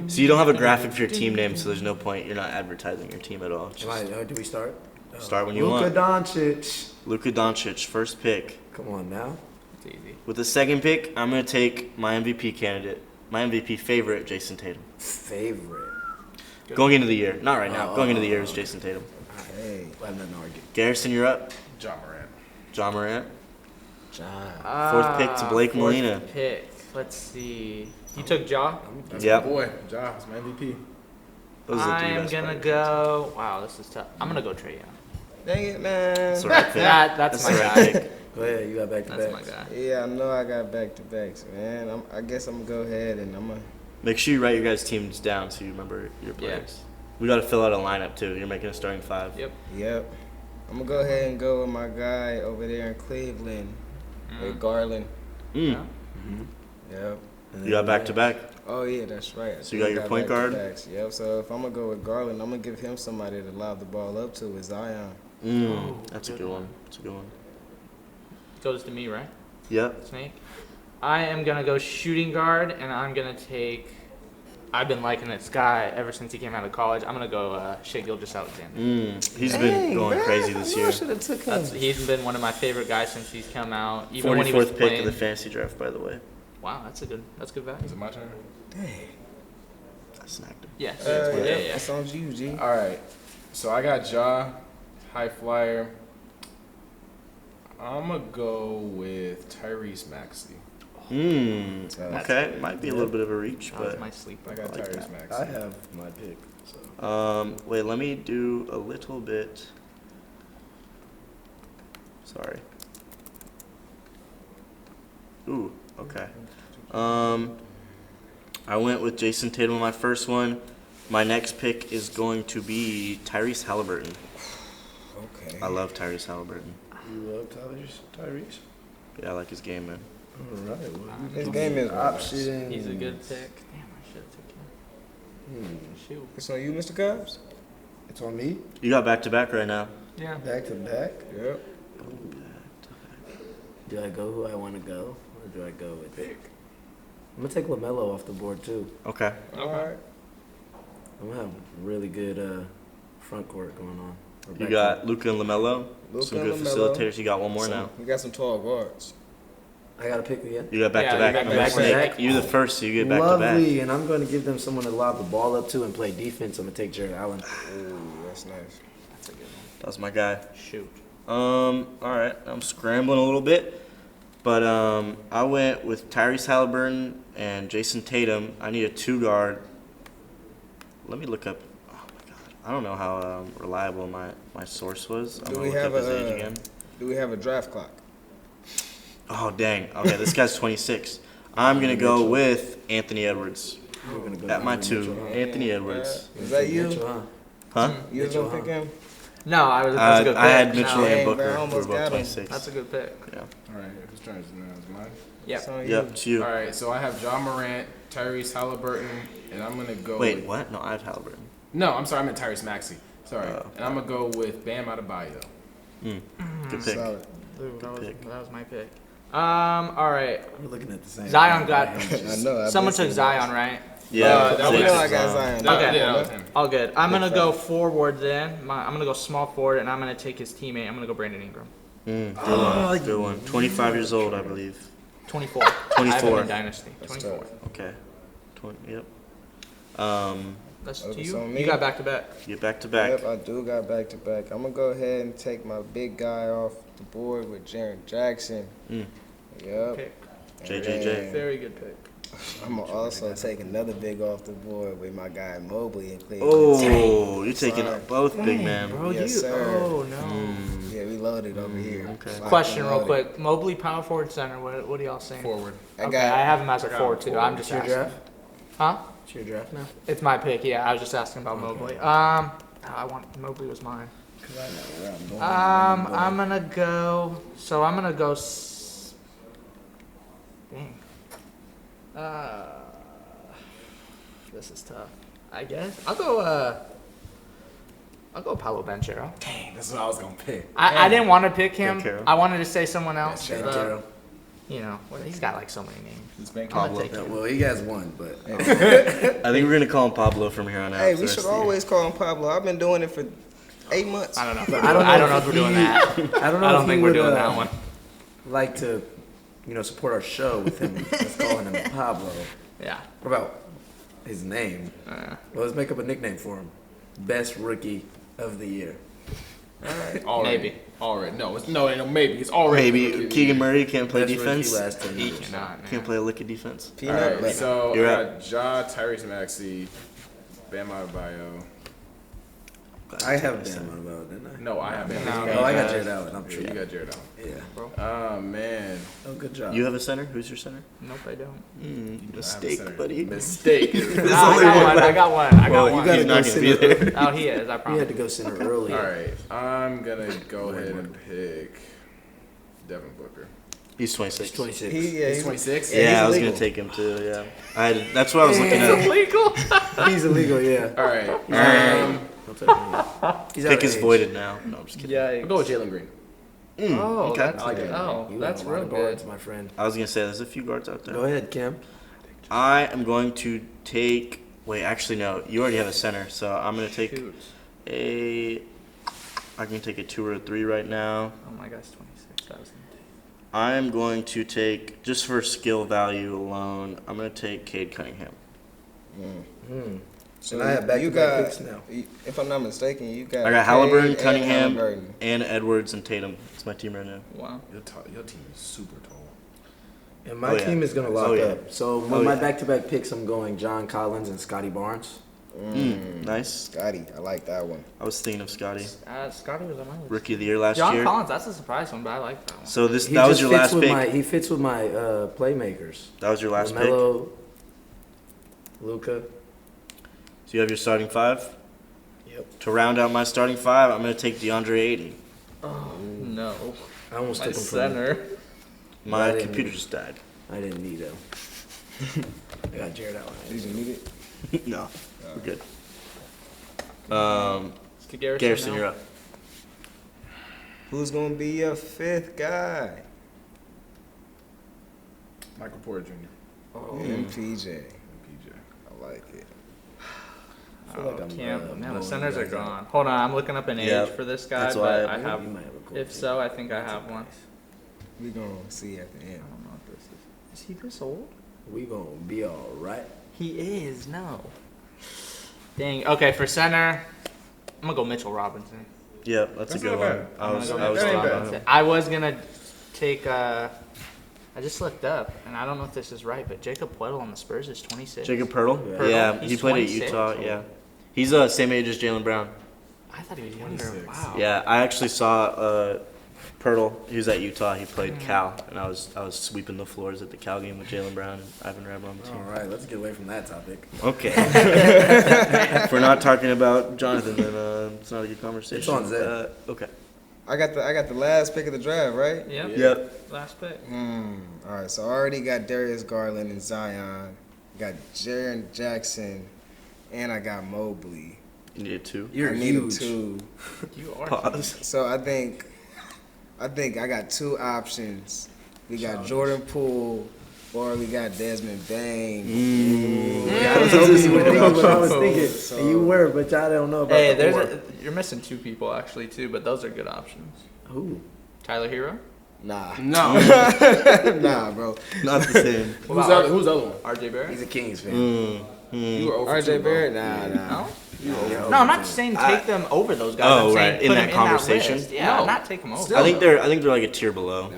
So you don't have a graphic for your team name, so there's no point. You're not advertising your team at all. Just Do we start? start when you Luka want. Doncic. Luka Doncic, first pick. Come on now. It's easy. With the second pick, I'm going to take my MVP candidate, my MVP favorite, Jason Tatum. Favorite. Going into the year. Not right now. Going into the year is Jason Tatum. Hey, I have nothing to argue. Garrison, you're up. John Morant. John Morant. John. Fourth pick to Blake fourth Molina. Pick. Let's see. You took Jaw. That's Yep. my boy. Ja is my MVP. Those are the I three am best gonna players. go. Wow, this is tough. I'm gonna go Trey Young. Dang it, man. That's the right pick. That's my the right guy. pick. Go ahead, you got back to That's back. my guy. Yeah, I know I got back-to-backs, man. I guess I'm gonna go ahead and I'm gonna. Make sure you write your guys' teams down so you remember your players. We got to fill out a lineup too. You're making a starting 5. Yep. Yep. I'm gonna go ahead and go with my guy over there in Cleveland, with Garland. Mm. Yep. You got back to back. Oh yeah, that's right. I So you got your point guard? back-to-backs. Yep. So if I'm gonna go with Garland, I'm gonna give him somebody to lob the ball up to with Zion. That's a good one. That's a good one. Goes to me, right? Yep. Snake. I am gonna go shooting guard, and I'm gonna take. I've been liking this guy ever since he came out of college. I'm gonna go Shea Gilgeous-Alexander. He's been going crazy this year. I should have took him. He's been one of my favorite guys since he's come out. Even when he 44th was pick playing. of the fantasy draft, by the way. Wow, that's good value. Is it my turn? I snagged him. Yes. Yeah, yeah. That sounds you, G. All right. So I got Ja, high flyer. I'm going to go with Tyrese Maxey. Okay, might be a little bit of a reach, That was but my sleeper. I got like Tyrese that. Maxey. I have my pick. So. wait, let me do a little bit. Sorry. Ooh, okay. I went with Jason Tatum on my first one. My next pick is going to be Tyrese Halliburton. Okay. I love Tyrese Halliburton. You love Tyrese? Yeah, I like his game, man. All right. Well, His game is option. He's a good pick. Damn, I should have took him. Shoot. It's on you, Mr. Cobbs. It's on me. You got back to back right now. Yeah. Back to back. Yep. Do I go who I want to go, or do I go with pick? I'm gonna take LaMelo off the board too. Okay. All right. I'm gonna have really good front court going on. Or You back got court. Luka and LaMelo. Luka Some and good LaMelo. facilitators. You got one more now. We got some tall guards. I got to pick again. You got back to Yeah, back. you You got got snake. back-to-back. You're the first, so you get back Lovely, to back. and I'm going to give them someone to lob the ball up to and play defense. I'm going to take Jared Allen. Ooh, that's nice. That's a good one. That was my guy. Shoot. All right. I'm scrambling a little bit, but I went with Tyrese Halliburton and Jason Tatum. I need a 2 guard. Let me look up. Oh my God, I don't know how reliable my source was. I'm Do gonna we look have up his age a again. Do we have a draft clock? Oh dang. Okay, this guy's 26. I'm gonna go with Anthony Edwards We're gonna go at my Donovan 2. Mitchell, huh? Anthony Edwards. Is that you? Mitchell, huh? Huh? You was gonna Mitchell, pick him? No, that's a good pick. I had Mitchell No, and Dang, bro, Booker. I We were almost both got him. 26. That's a good pick. Yeah. All right, whose turn is it now? Is it mine? Yep. It's on you. Yep. It's you. All right, so I have John Morant, Tyrese Halliburton, and I'm gonna go. Wait, with, what? No, I have Halliburton. No, I'm sorry, I meant Tyrese Maxey. Sorry, Oh. and I'm gonna go with Bam Adebayo. Good pick. Solid. Ooh, that pick. was my pick. All right. We're looking at the same. Zion got. I know. I've Someone been took seeing Zion, right? Yeah. that You was- know I got Zion. No, Okay. yeah, that was him. All good. I'm Big gonna fan. go forward then. I'm gonna go small forward, and I'm gonna take his teammate. I'm gonna go Brandon Ingram. Good one. Good one. 25 years old, I believe. 24. I have him 24. in Dynasty. 24. tough. Okay. 20, yep. That's Oh, to it's you. on me? You got back to back. Get back to back. Yep, I do got back to back. I'm gonna go ahead and take my big guy off the board with Jaren Jackson. Mm. Yep. Pick. JJJ. Very good pick. I'm gonna also take another big off the board with my guy Mobley in Cleveland. Oh, you're taking Sorry. up both big man. Bro, Yes, you. sir. Oh no. Yeah, we loaded over here. okay. Locked Question and real loaded. quick. Mobley, power forward, center. What are y'all saying? Forward. I Okay, got I have him as a got forward him too. I'm forward. just It's your asking. draft. Huh? It's your draft now. It's my pick. Yeah, I was just asking about Mobley. I want Mobley was mine. Because I know where I'm going. I'm gonna go. So I'm gonna go. Dang. This is tough. I guess I'll go. I'll go Pablo Banchero. Dang, that's what I was gonna pick. I didn't want to pick him. Banchero. I wanted to say someone else. Ben but, Carroll. you know, well, he's got like so many names. It's been I'm gonna Pablo. take Yeah, him. well, he has one, but I think we're gonna call him Pablo from here on out. Hey, for we the should rest of the year. always call him Pablo. I've been doing it for 8 months. I don't know. If But we're doing- I don't know if we're doing that. I don't know. I don't if think he we're would, doing that one. Like to, support our show with him. Let's call him Pablo. Yeah. What about his name? Well, let's make up a nickname for him. Best rookie of the year. already. Maybe. Already. No, it's no, maybe. It's already. Maybe Keegan Murray can't play Best defense. rookie last 10 He years. cannot, man. Can't play a lick of defense. Peanut All right, butter. so You're I up. got Ja, Tyrese Maxey, Bam Adebayo. I have Bam about, didn't I? No, I have Bam. No. Oh, I got Jared Allen. I'm Yeah, sure. you got Jared Allen. Yeah. Oh man, Oh, good job. You have a center? Who's your center? Nope, I don't. I have a Mistake, center. buddy. Mistake. I got one. I got Well, one. he's not gonna be there. Oh, he is. I You promise. had to go center early. All right, I'm gonna go ahead and pick Devin Booker. He's 26. He's 26. He's 26. Yeah, he's I was illegal. gonna take him too. Yeah, that's what I was looking at. Illegal. He's illegal, yeah. All right, Don't touch me. He's out Pick of is age. voided now. No, I'm just kidding. Yeah. I'll go with Jalen Green. Oh, okay. that's I like good. it. Oh, You that's got a lot real of good. guards, my friend. I was gonna say there's a few guards out there. Go ahead, Kim. I am going to take. Wait, actually no. You already have a center, so I'm gonna take Shoot. a. I can take a 2 or a 3 right now. Oh my gosh, 26,000. I am going to take, just for skill value alone, I'm going to take Cade Cunningham. And I have back-to-back picks now. If I'm not mistaken, you got. I got Halliburton, Cade and Cunningham, Halliburton. and Edwards and Tatum. It's my team right now. Wow. Your team is super tall. And my Oh, yeah. team is going to lock Oh, yeah. up. So with Oh, my yeah. back-to-back picks, I'm going John Collins and Scotty Barnes. Nice. Scotty, I like that one. I was thinking of Scotty. Scotty was on my list. Rookie of the year last John year. Collins, that's a surprise one, but I like that one. So this He that was just your fits last with pick. He fits with my playmakers. That was your last pick. LaMelo, Luka. So you have your starting 5. Yep. To round out my starting 5, I'm going to take DeAndre 80. No. I almost My took him center. My I didn't computer need- just died. I didn't need him. I got Jared Allen. Did you need it? No, we're good. Garrison, you're up. Who's gonna be your 5th guy? Michael Porter Jr. MPJ. PJ. I like it. I feel like I'm Man, the blowing centers you are guys out. gone. Hold on, I'm looking up an age Yeah, for this guy, that's why but I I- have. You might have a cool If team. so, I think I have one. We gonna see at the I end. don't know what this is. Is he this old? We gonna be all right. He is. No. Dang. Okay, for center, I'm gonna go Mitchell Robinson. Yeah, that's a good not one. bad. I was That ain't thinking bad. about him. I was gonna take. I just looked up, and I don't know if this is right, but Jacob Puedel on the Spurs is 26. Jacob Pertl? Pertl? Yeah, He's he played 26? at Utah. Yeah, he's same age as Jaylen Brown. I thought he was younger. 26. Wow. Yeah, I actually saw Pertl. He was at Utah. He played Cal, and I was sweeping the floors at the Cal game with Jaylen Brown and Ivan Rabb on the team. All right, let's get away from that topic. Okay. If we're not talking about Jonathan, then it's not a good conversation. It's on Zay. Okay. I got the last pick of the draft, right? Yep. Yep. Last pick. All right, so I already got Darius Garland and Zion, got Jaren Jackson, and I got Mobley. You needed two. You're I needed huge. 2. You are. Pause. So I think I got 2 options. We got Jordan Poole, or we got Desmond Bain. I was hoping you would think what I was thinking. So- And you were, but y'all don't know about Hey, the four. you're missing 2 people actually too, but those are good options. Who? Tyler Hero. Nah, No. nah, bro. Not the same. Who's the other one? RJ Barrett. He's a Kings fan. You were over RJ Barrett, nah. No. Yeah, No, I'm not saying take them over those guys. Oh, I'm saying right, in put that them conversation? list. Yeah, No. not take them over. I think they're like a tier below.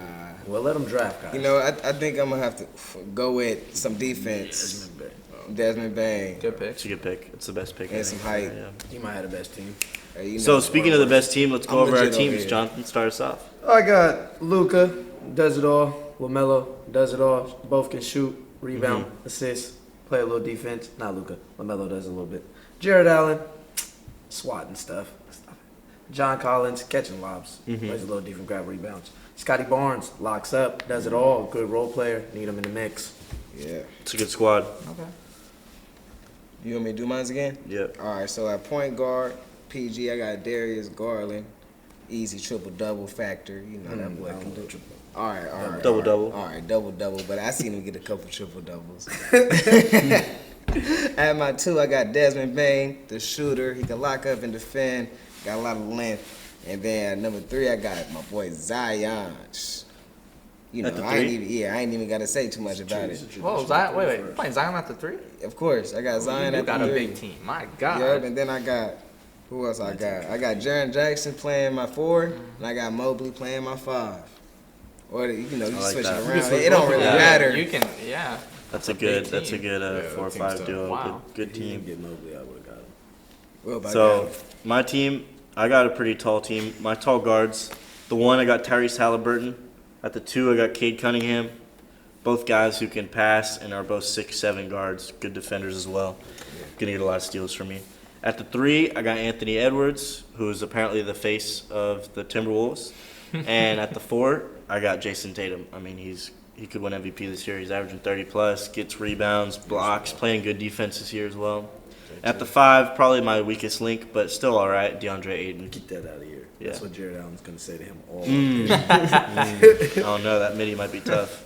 Well, let him draft, guys. You know, I think I'm gonna have to go with some defense. Desmond Bain. Good pick. It's a good pick. It's the best pick. I And think. some height. Yeah. He might have the best team. Hey, you So know, speaking of the best team, let's go I'm over our legit over teams. here. Jonathan, start us off. I got Luca, does it all. LaMelo, does it all. Both can shoot, rebound, assist, play a little defense. Not Luca. LaMelo does a little bit. Jared Allen, swatting stuff. John Collins, catching lobs. Plays a little defense, grab rebounds. Scotty Barnes, locks up, does it all. Good role player. Need him in the mix. Yeah. It's a good squad. Okay. You want me to do mine again? Yep. All right, so at point guard, PG, I got Darius Garland. Easy triple-double factor. You know that boy can do it. All right. Double-double. All right, double-double, but I seen him get a couple triple-doubles. At my 2, I got Desmond Bain, the shooter. He can lock up and defend. Got a lot of length. And then at number 3, I got my boy Zion. You know, At the I ain't 3? even got to say too much about it. Whoa, Zion. Wait. You're playing Zion at the 3? Of course, I got Zion You at got the a 3. big team. My God. Yep, and then I got, who else I got? I got Jaren Jackson playing my 4, and I got Mobley playing my 5. Or, you know, you like switch that. it You around. switch it don't both really of them. matter. You can. Yeah. That's a big good. team. That's a good Yeah, 4 or that 5 team's duo. Wow. Good team. Get Mobley, I would have got him. Well, about So that. my team, I got a pretty tall team. My tall guards. The 1, I got Tyrese Halliburton. At the 2, I got Cade Cunningham. Both guys who can pass and are both 6'7" guards. Good defenders as well. Gonna get a lot of steals from me. At the 3, I got Anthony Edwards, who is apparently the face of the Timberwolves. And at the 4, I got Jason Tatum. I mean, he could win MVP this year. He's averaging 30+, gets rebounds, blocks, playing good defense this year as well. At the 5, probably my weakest link, but still all right, DeAndre Ayton. Get that out of here. Yeah. That's what Jared Allen's going to say to him all Oh no, that midi might be tough.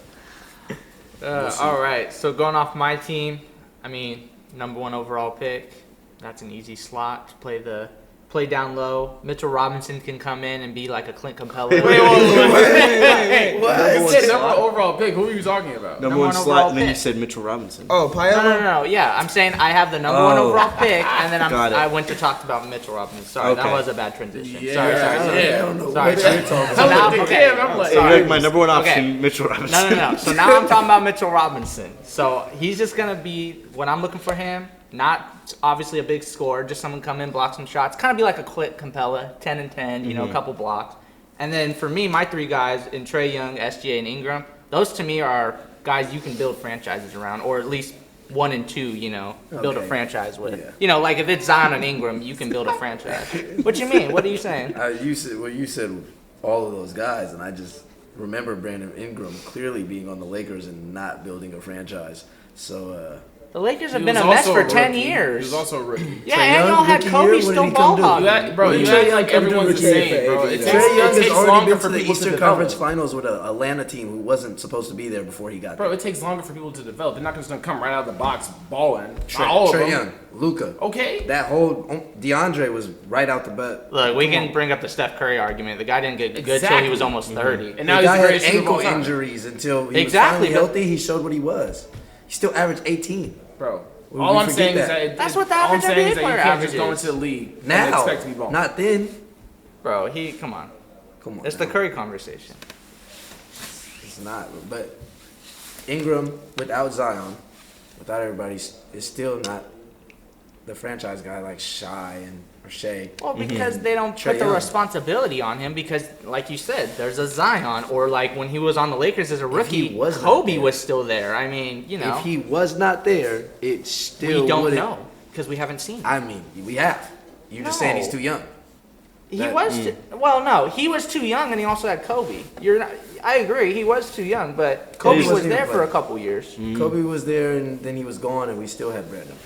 All right. So going off my team, I mean, number 1 overall pick. That's an easy slot to play down low. Mitchell Robinson can come in and be like a Clint Capella. Wait. Number You one said slot. number overall pick. Who are you talking about? Number Number 1 one slot, overall and then you pick. said Mitchell Robinson. Oh, Paella? No. Yeah, I'm saying I have the number 1 Oh. overall pick, and then Got it. I went to talk about Mitchell Robinson. Sorry, that Okay. was a bad transition. Yeah. Sorry. I don't know Sorry. what you're talking So about. now, Damn, okay. I'm like- Sorry. My number 1 option, Okay. Mitchell Robinson. No. So now I'm talking about Mitchell Robinson. So he's just going to be, when I'm looking for him, not obviously a big scorer, just someone come in, block some shots. Kind of be like a Clint Capella, 10 and 10, you know, a couple blocks. And then for me, my 3 guys in Trae Young, SGA, and Ingram, those to me are guys you can build franchises around, or at least 1 and 2, you know, build a Okay. franchise with. Yeah. You know, like if it's Zion and Ingram, you can build a franchise. What you mean? What are you saying? You said all of those guys, and I just remember Brandon Ingram clearly being on the Lakers and not building a franchise. So The Lakers have He been was a mess also for 10 rookie. years. He was also a rookie. Yeah, Trae and Young, y'all had rookie Kobe year, what still did he ball come do? hogging. Bro, What you did Trae act Young like come do everyone's the rookie year? same, bro. Trae It Trae takes, Young it has takes already longer been for to the people to Eastern develop. Conference Finals with an Atlanta team who wasn't supposed to be there before he got Bro, there. it takes longer for people to develop. They're not just gonna come right out of the box balling. Not all of Trae them. Young, Luka. Okay. That whole DeAndre was right out the butt. Look, we can bring up the Steph Curry argument. The guy didn't get good till he Exactly. was almost 30. And now The he's guy the had greatest shooter of all ankle time. injuries until he Exactly, was finally but- healthy. He showed what he was. He still averaged 18. Bro, We all I'm forget saying is that. that That's what the all I'm average saying is NBA that you player can't just go averages. into the league and Now, expect to be balling. not then. Bro, come on. Come on. It's the now. Curry conversation. It's not. But Ingram without Zion, without everybody, is still not the franchise guy like or Shea. Well, because they don't Trae put the Young. responsibility on him because, like you said, there's a Zion. Or like when he was on the Lakers as a rookie, he was not Kobe there. was still there. I mean, you know, If he was not there, it still we don't wouldn't. know because we haven't seen him. I mean, we have. You're just saying he's No. too young. He That- was well, no, he was too young, and he also had Kobe. You're not. I agree, he was too young, but Kobe wasn't was even there for playing. a couple years. Kobe was there, and then he was gone, and we still had Brandon.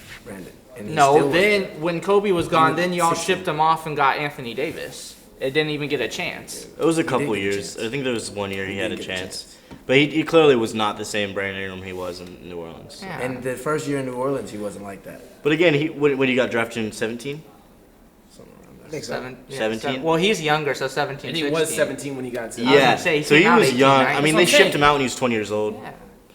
And he No, still was then there. when Kobe was gone, then y'all 16. shipped him off and got Anthony Davis. It didn't even get a chance. It was a did couple get a years. chance. I think there was 1 year he had a did get a chance. But he clearly was not the same Brandon Ingram he was in New Orleans. So. Yeah. And the first year in New Orleans, he wasn't like that. But again, when he got drafted in 17? Something around I there. think so. 17? Well, he's younger, so 17. And he 16. was 17 when he got into I was Yeah, gonna say, he so came he out was 18, young. right? I mean, That's they what I'm shipped him out when he was 20 years old. Yeah.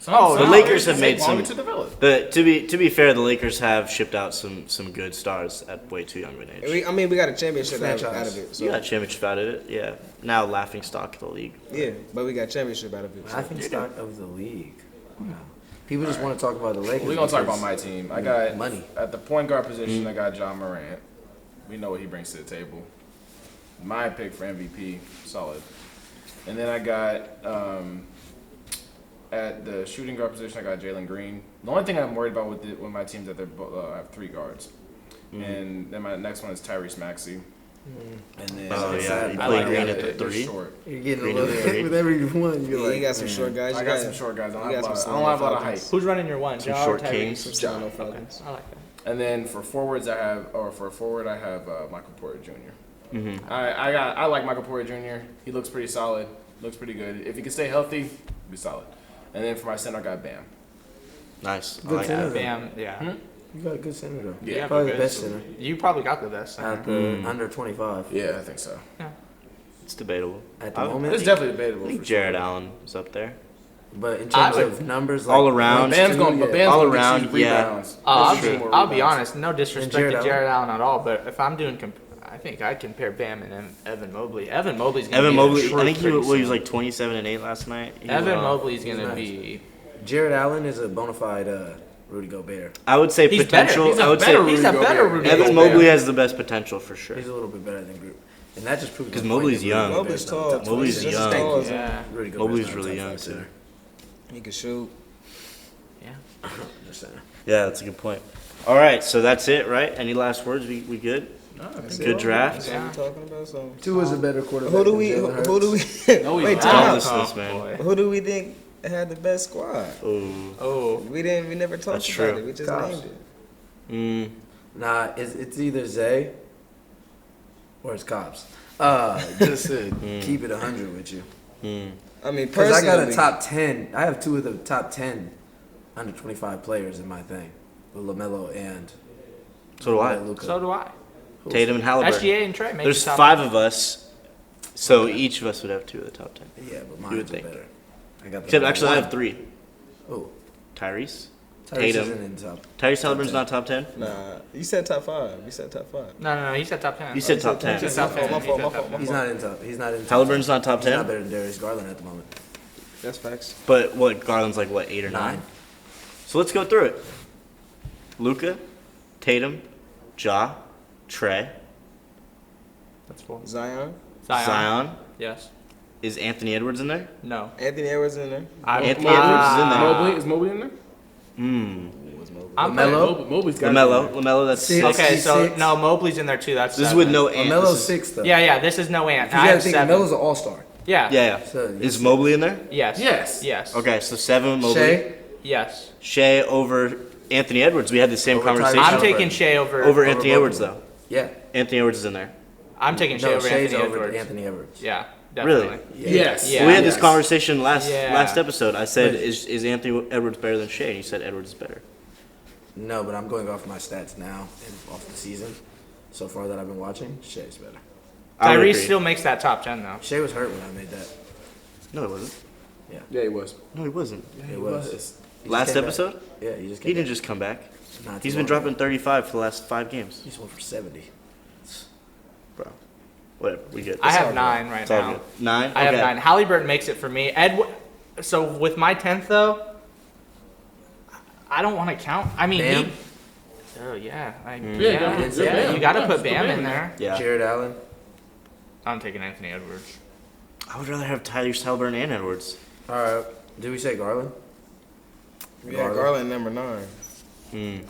Oh, the Lakers have made longer some. to develop. To be fair, the Lakers have shipped out some good stars at way too young of an age. We got a championship out Franchise. of it. So, You got a championship out of it, yeah. Now laughing stock of the league. yeah, but we got championship out of it. So. Laughing stock of the league. Wow. People just want to talk about the Lakers. We're gonna talk about because- my team. I got Money. at the point guard position. I got John Morant. We know what he brings to the table. My pick for MVP, solid. And then I got at the shooting guard position. I got Jalen Green. The only thing I'm worried about with my team is that they have 3 guards. And then my next one is Tyrese Maxey. And then Oh, That's yeah, sad. you I play like Green that. at the They're 3? short. You're getting Green a of the little three. with every one. You're Yeah, like, you got some short guys. I got some short guys. I don't you have a got lot. some I don't have a lot of Solano height. Who's running your one? Some Ja or short Tyrese? kings. Some Solano Falcons. I like that. And then for forwards, I have Michael Porter Jr. Mm-hmm. I like Michael Porter Jr. He looks pretty solid. Looks pretty good. If he can stay healthy, he'll be solid. And then for my center, I got Bam. Nice. I Good like center. that. Bam, yeah. You got a good center though. Yeah, Probably the good. best center. You probably got the best. center. At the under 25. Yeah, I think so. It's debatable. At the I- moment. It's definitely debatable. I think for Jared sure. Allen is up there. But in I terms would- of numbers, All like, around. Bam's going, but Bam's All gonna around, get you yeah. rebounds. I'll, He'll get you more I'll be rebounds. honest, no disrespect Jared to Allen. Jared Allen at all, but if I'm doing, I think I'd compare Bam and Evan Mobley. Evan Mobley's gonna Evan be Mobley, a I truth think he pretty was soon. like 27 and 8 last night. He Evan was- Mobley's He's gonna nice. be. Jared Allen is a bona fide Rudy Gobert. I would say He's potential. better. He's I a would better. say He's a Rudy better Gobert. Rudy Evan Gobert. Mobley has the best potential for sure. He's a little bit better than Group. And that just proves Because my point Mobley's that young. Rudy Mobley's Gobert's not tall. top Mobley's five. He's just young. tall as him. Yeah. Rudy Gobert's Mobley's not really top young five too. center. He can shoot. Yeah. Just saying. Yeah, that's a good point. All right, so that's it, right? Any last words? We good? That's Good it. draft. That's what Yeah. we're talking about. So, Two is a better quarterback. who do than we? Jalen Who do Hurts. we? No, he's Wait, not. time out. Timelessness, man. boy. Who do we think had the best squad? Oh. Oh. We never talked That's about true. it. We just Cobbs. named it. Mm. Nah, it's either Zay or it's Cobbs. Just to keep it 100 with you. Mm. I mean, Because I got a personally, top 10. I have 2 of the top 10 under 25 players in my thing. With LaMelo and So do I. Luka. So do I. Tatum and Halliburton. SGA and Trey make There's the top 5 of us, so each of us would have 2 of the top 10. Yeah, but would mine's think. better. I got the Except number actually, I one. have 3. Oh, Tyrese. Tyrese Tatum. isn't in top. Tyrese Halliburton's 10. not top 10. nah, you said top 5. You said top 5. No, he said top 10. You said top 10. He said top 10. My He fault, said my top fault, 10. He's not in top. He's not in top. Halliburton's not top He's not 10. better than Darius Garland at the moment. That's facts. But what? Garland's like what, 8 or 9? So let's go through it. Luka, Tatum, Ja, Trey, That's 4. Zion. Zion. Yes. Is Anthony Edwards in there? No. Anthony Edwards in there. Anthony Edwards is in there. Is Mobley in there? Hmm. I'm LaMelo? Mobley's got LaMelo. That's See, 6. Okay, so 66. no, Mobley's in there too. That's This is 7. with no Ant. LaMelo's This is- 6 though. Yeah, this is no Ant. You I gotta have think 7. LaMelo's an all-star. Yeah. Yeah, yeah. So Is Mobley in there? Yes. Yes. Yes. Okay, so 7 Mobley. Shea, Yes. Shea over Anthony Edwards. We had the same Over Tyrese conversation. I'm Halliburton. taking Shea over Anthony both Edwards of them. though. Yeah. Anthony Edwards is in there. I'm taking Shea No, over Shea's Anthony over Edwards. Anthony Edwards. Yeah, definitely. Really? Yes. Yeah. We had this Yes. conversation last Yeah. episode. I said, But- is Anthony Edwards better than Shea? And you said Edwards is better. No, but I'm going off my stats now and off the season. So far that I've been watching, Shea's better. I would Tyrese agree. still makes that top 10 though. Shea was hurt when I made that. No, he wasn't. Yeah, he was. No, he wasn't. It was. He just Last came back. episode? Yeah, he just He came didn't back. just come back. Not too He's been long dropping ago. 35 for the last 5 games. He just went for 70. Bro, whatever. We good. I It's all have good. 9 right It's all now. good. 9? I have Okay. 9. Halliburton makes it for me. So with my 10th though, I don't want to count. I mean, Bam? oh yeah, Yeah, Bam. you got to Yeah, put put Bam Bam in in there. Yeah. Jared Allen. I'm taking Anthony Edwards. I would rather have Tyrese Halliburton and Edwards. All right. Did we say Garland? Yeah, Garland number 9.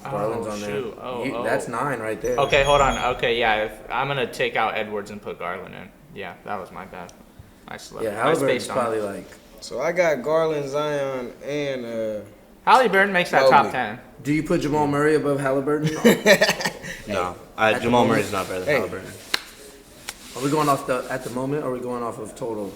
Garland's Oh, on there. shoot. Oh. That's 9 right there. Okay, hold on. Okay, yeah, I'm gonna take out Edwards and put Garland in. Yeah, that was my bad. I slept. Yeah, I Halliburton's spaced on probably it. like. So I got Garland, Zion, and Halliburton makes that top Mobley. 10. Do you put Jamal Murray above Halliburton? No. at the Jamal moment- Murray's not better than Hey. Halliburton. Are we going off at the moment, or are we going off of total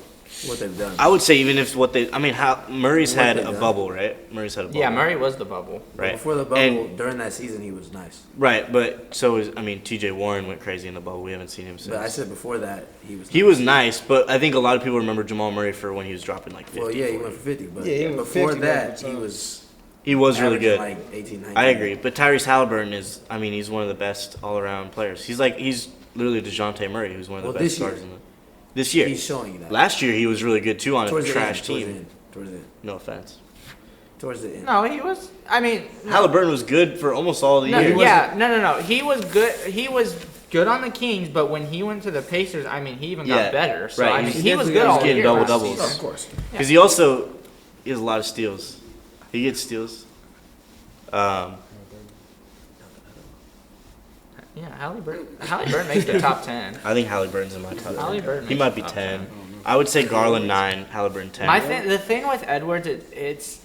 what they've done? I would say even if Murray's What had they a done. bubble, right? Murray's had a bubble. Yeah, Murray was the bubble. Right. Before the bubble, And- during that season, he was nice. right, but so is TJ Warren went crazy in the bubble. We haven't seen him since. But I said before that, He was nice, but I think a lot of people remember Jamal Murray for when he was dropping like 50. Well, yeah, he 40. went for 50, but Yeah, he went for before 50 that, multiple he times. was He was really averaging good. like 18, 19. I agree, but Tyrese Halliburton is, he's one of the best all-around players. He's literally DeJounte Murray, who's one of the Well, best this stars year. in the. This year. He's showing you that. Last year he was really good too on a Towards the trash end, team. Towards the end. No offense. Towards the end. No, he was. I mean, Halliburton was good for almost all the no, year. yeah, no. He was good. He was good on the Kings, but when he went to the Pacers, I mean, he even Yeah, got better. So right, I mean, he's he was definitely good all getting year. double last doubles. season. Of course. Because he has a lot of steals. He gets steals. Yeah, Halliburton makes the top 10. I think Halliburton's in my top 10. Halliburton He makes might the be top 10. I would say Garland 9, Halliburton 10. The thing with Edwards, it's.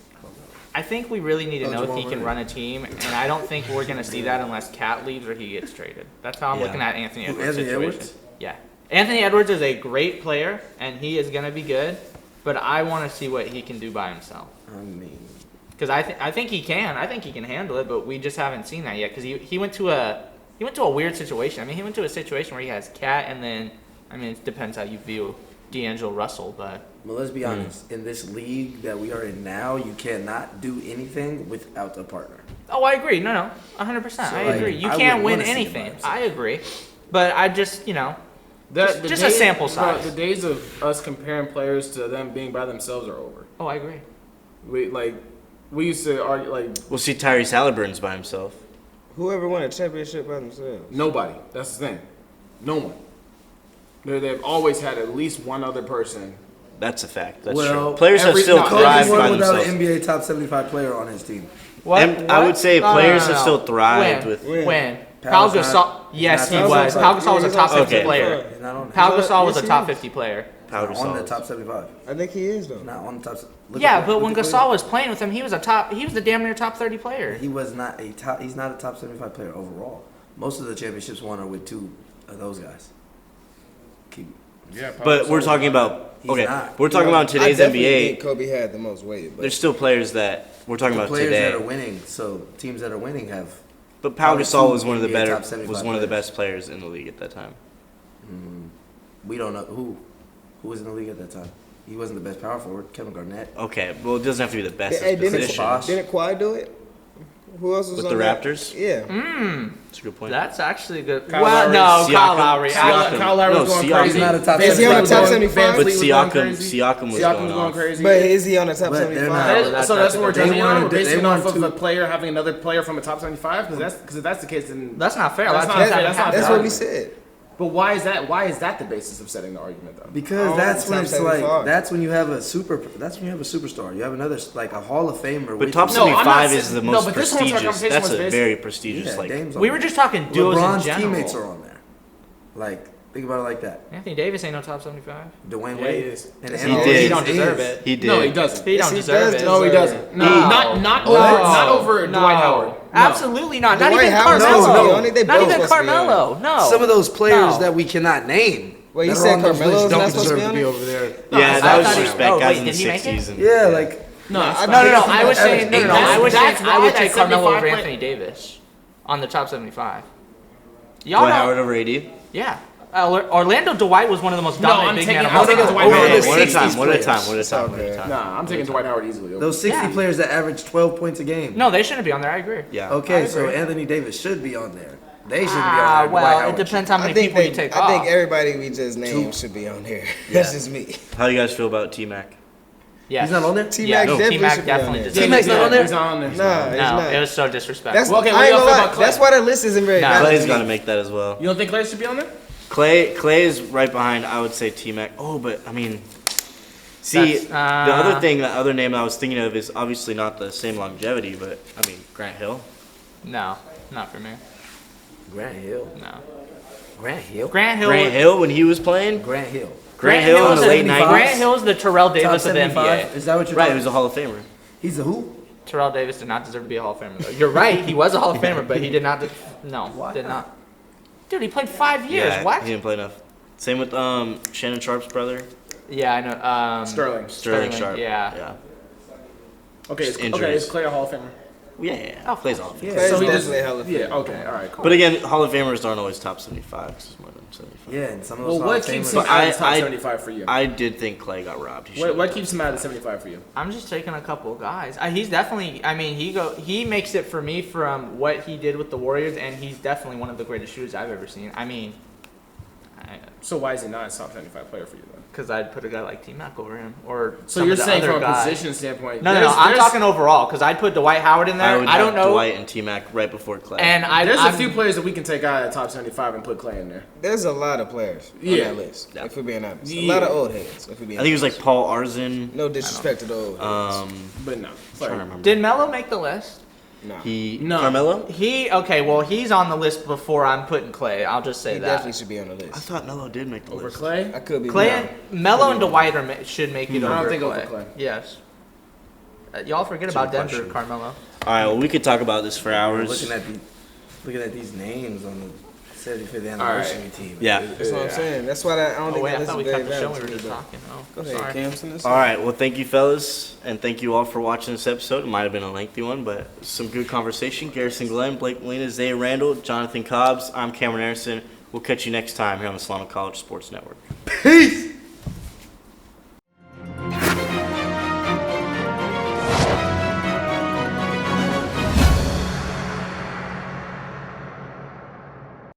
I think we really need to know if Jamal he can Murray. run a team, and I don't think we're gonna see that unless Cat leaves or he gets traded. That's how I'm Yeah. looking at Anthony Edwards' Anthony situation. Edwards? Yeah, Anthony Edwards is a great player, and he is gonna be good, but I want to see what he can do by himself. I mean, Because I think he can. I think he can handle it, but we just haven't seen that yet. Because he went to a weird situation. I mean, he went to a situation where he has Cat, and then it depends how you view D'Angelo Russell, but let's be honest. In this league that we are in now, you cannot do anything without a partner. oh, I agree. No, 100%. So, I like, agree. You I can't wouldn't win wanna see him by anything. himself. I agree, but I just The just a sample bro, size. the days of us comparing players to them being by themselves are over. Oh, I agree. We used to argue We'll see Tyrese Halliburton's by himself. whoever won a championship by themselves. nobody. That's the thing. No one. They've always had at least one other person. That's a fact. That's Well, true. Players have every- still no, Kobe thrived by won without themselves. an NBA top 75 player on his team. And I would say players have still thrived with. When? Pau Pau was Gasol. not- Yes, he not- was. Pau Gasol was a top 50 Okay. player. He's not on it. Pau He's Gasol was yes, a he top is. 50 player. Pau He's not on the Gasol. top 75. I think he is though. Not on the top. Look Yeah, at- but look when at Gasol was playing with him, he was the damn near top 30 player. He was not a top. He's not a top 75 player overall. Most of the championships won are with 2 of those guys. Yeah, But we're talking about. He's Okay, not. we're talking about today's I definitely NBA. think Kobe had the most weight, but There's still players that we're talking The about players that are today. winning, so teams that are winning have. But Pau probably Gasol two was one of the NBA better. top 75 Was one of the players. best players in the league at that time. We don't know who was in the league at that time. He wasn't the best power forward. Kevin Garnett. Okay, well it doesn't have to be the best hey, at the position. didn't Kawhi do it? Who else was With on the that? Raptors? Yeah. That's a good point. That's actually a good. Kyle well, Lowry. no, Kyle Siakam. Lowry. Siakam. Kyle Lowry was No, going Siakam. crazy. He's not a top Is he on the 75 top player. 75? But Van Fleet was going Siakam crazy. was Siakam going was off. going crazy. But is he on the top But they're 75? not. So that's what we're They judging on. We're basing it won off of two- a player having another player from a top 75. Because if that's the case, then That's not fair. That's That's not fair. That's not That's fair. what we said. But why is that? Why is that the basis of setting the argument though? Because Oh, that's when top it's 75. like that's when you have a superstar. You have another like a Hall of Famer. But with top you. No, I'm not 75 is saying- the no, most but this one's our prestigious. conversation That's was a based- very prestigious. Yeah, Like Dame's on We there. were just talking duos LeBron's in general. teammates are on there. Like Think about it like that. Anthony Davis ain't no top 75. Dwayne Yeah, Wade he is. and He Anthony did. He Davis don't deserve is. it. He did. No, he doesn't. He don't he deserve does it. No, he deserve doesn't. No. Not No. over No. Dwight Howard. No. Absolutely not. Not Dwight even Howard's supposed to be Carmelo. on it. They Not both even supposed to be on Carmelo. No. Some of those players No. that we cannot name. Wait, you that said are on those Carmelo's lists not don't supposed to deserve be to on be it? over there. Yeah, I that was thought he- respect. oh, Guys wait, in the did he make sixth it? season. Yeah, like No, No. I was saying that's- I would that's why take that Carmelo 75 over play- Anthony Davis on the top 75. Y'all Dwight know, Howard over AD. yeah. Orlando Dwight was one of the most No, dominant I'm big taking- men of I'm all taking time. Dwight Howard. over the One at a 60s time. One at a players. time. One at a time. It's One at a okay. time. Nah, I'm taking Dwight Howard easily. those 60 Yeah. players that average 12 points a game. No, they shouldn't be on there. I agree. Yeah. Okay, I so agree. Anthony Davis should be on there. They should be on there. Dwight Well, Howard it depends how I many think people you take I off. think everybody we just named should be on here. That's just me. How do you guys feel about T-Mac? Yes. He's not on there? T-Mac Yeah, definitely T-Mac should be on definitely there. deserves T-Mac's not on there? He's not on there. Nah, he's No, not. it was so That's disrespectful. Well, okay, I what ain't y'all gonna feel lie. about Clay? That's why the list isn't very Nah. balanced Clay's to got to me. make that as well. You don't think Clay should be on there? Clay is right behind. I would say T-Mac. Oh, but I mean, see, That's, the other thing, the other name I was thinking of is obviously not the same longevity, but I mean Grant Hill. No, not for me. Grant Hill. No. Grant Hill? Grant Hill. Grant Hill when he was playing. Grant Hill. Grant Hill in the late 75? 90s. Grant Hill's the Terrell Top Davis of the 75? NBA. Is that what you're Right, he talking was a Hall of Famer. He's a who? Terrell Davis did not deserve to be a Hall of Famer. Though. You're right. He was a Hall of Famer, but he did not. No, Why did not? not. Dude, he played 5 years. Yeah, What? he didn't play enough. Same with Shannon Sharp's brother, Yeah, I know. Sterling. Sterling Sharp. Yeah. Yeah. Okay, Just okay, injuries. is Clay a Hall of Famer? Yeah. Oh, Plays Hall of Fame. Yeah. Clay's So he definitely just- Hall of Yeah, Fame. okay, all right, cool. But again, Hall of Famers aren't always top 75. It's more than 75. Yeah, and some of those Well, Hall what of keeps Famers- him out of the top I- 75 for you? I did think Clay got robbed. He What should've. keeps him out of the 75 for you? I'm just taking a couple of guys. He's definitely. I mean, he makes it for me from what he did with the Warriors, and he's definitely one of the greatest shooters I've ever seen. I mean, So why is he not a top 75 player for you then? because I'd put a guy like T-Mac over him, or So some you're of the saying other from a guys. position standpoint? No, there's- I'm there's- talking overall because I'd put Dwight Howard in there. I would I don't have know. Dwight and T-Mac right before Clay. And There's I'm, a few players that we can take out of the top 75 and put Clay in there. There's a lot of players on Yeah. that list. Yeah. If we're being honest, a Yeah. lot of old heads. If we're being I think it was honest. like Paul Arzin. No disrespect to the old heads. But no. I'm Sorry. trying to remember. Did Melo make the list? No. No. Carmelo? He's on the list before I'm putting Clay. I'll just say He that. definitely should be on the I list. thought Melo did make the Over list. Clay? I could be Clay, wrong. Melo and Dwight should make it I over don't think Clay. over Clay. Yes. Y'all forget That's a about good Denver, question. Carmelo. All right, well, we could talk about this for hours. Looking at these names on the 75th All right. anniversary team. Yeah. That's what I'm saying. That's why I don't Oh think wait, that I list thought is we very cut the show. We balanced. were just but- talking. Oh, Go ahead, sorry. Cam. send us All some. right, well, thank you, fellas, and thank you all for watching this episode. It might have been a lengthy one, but some good conversation. Garrison Glenn, Blake Molina, Zay Randle, Jonathan Cobbs. I'm Cameron Anderson. We'll catch you next time here on the Solano College Sports Network. Peace!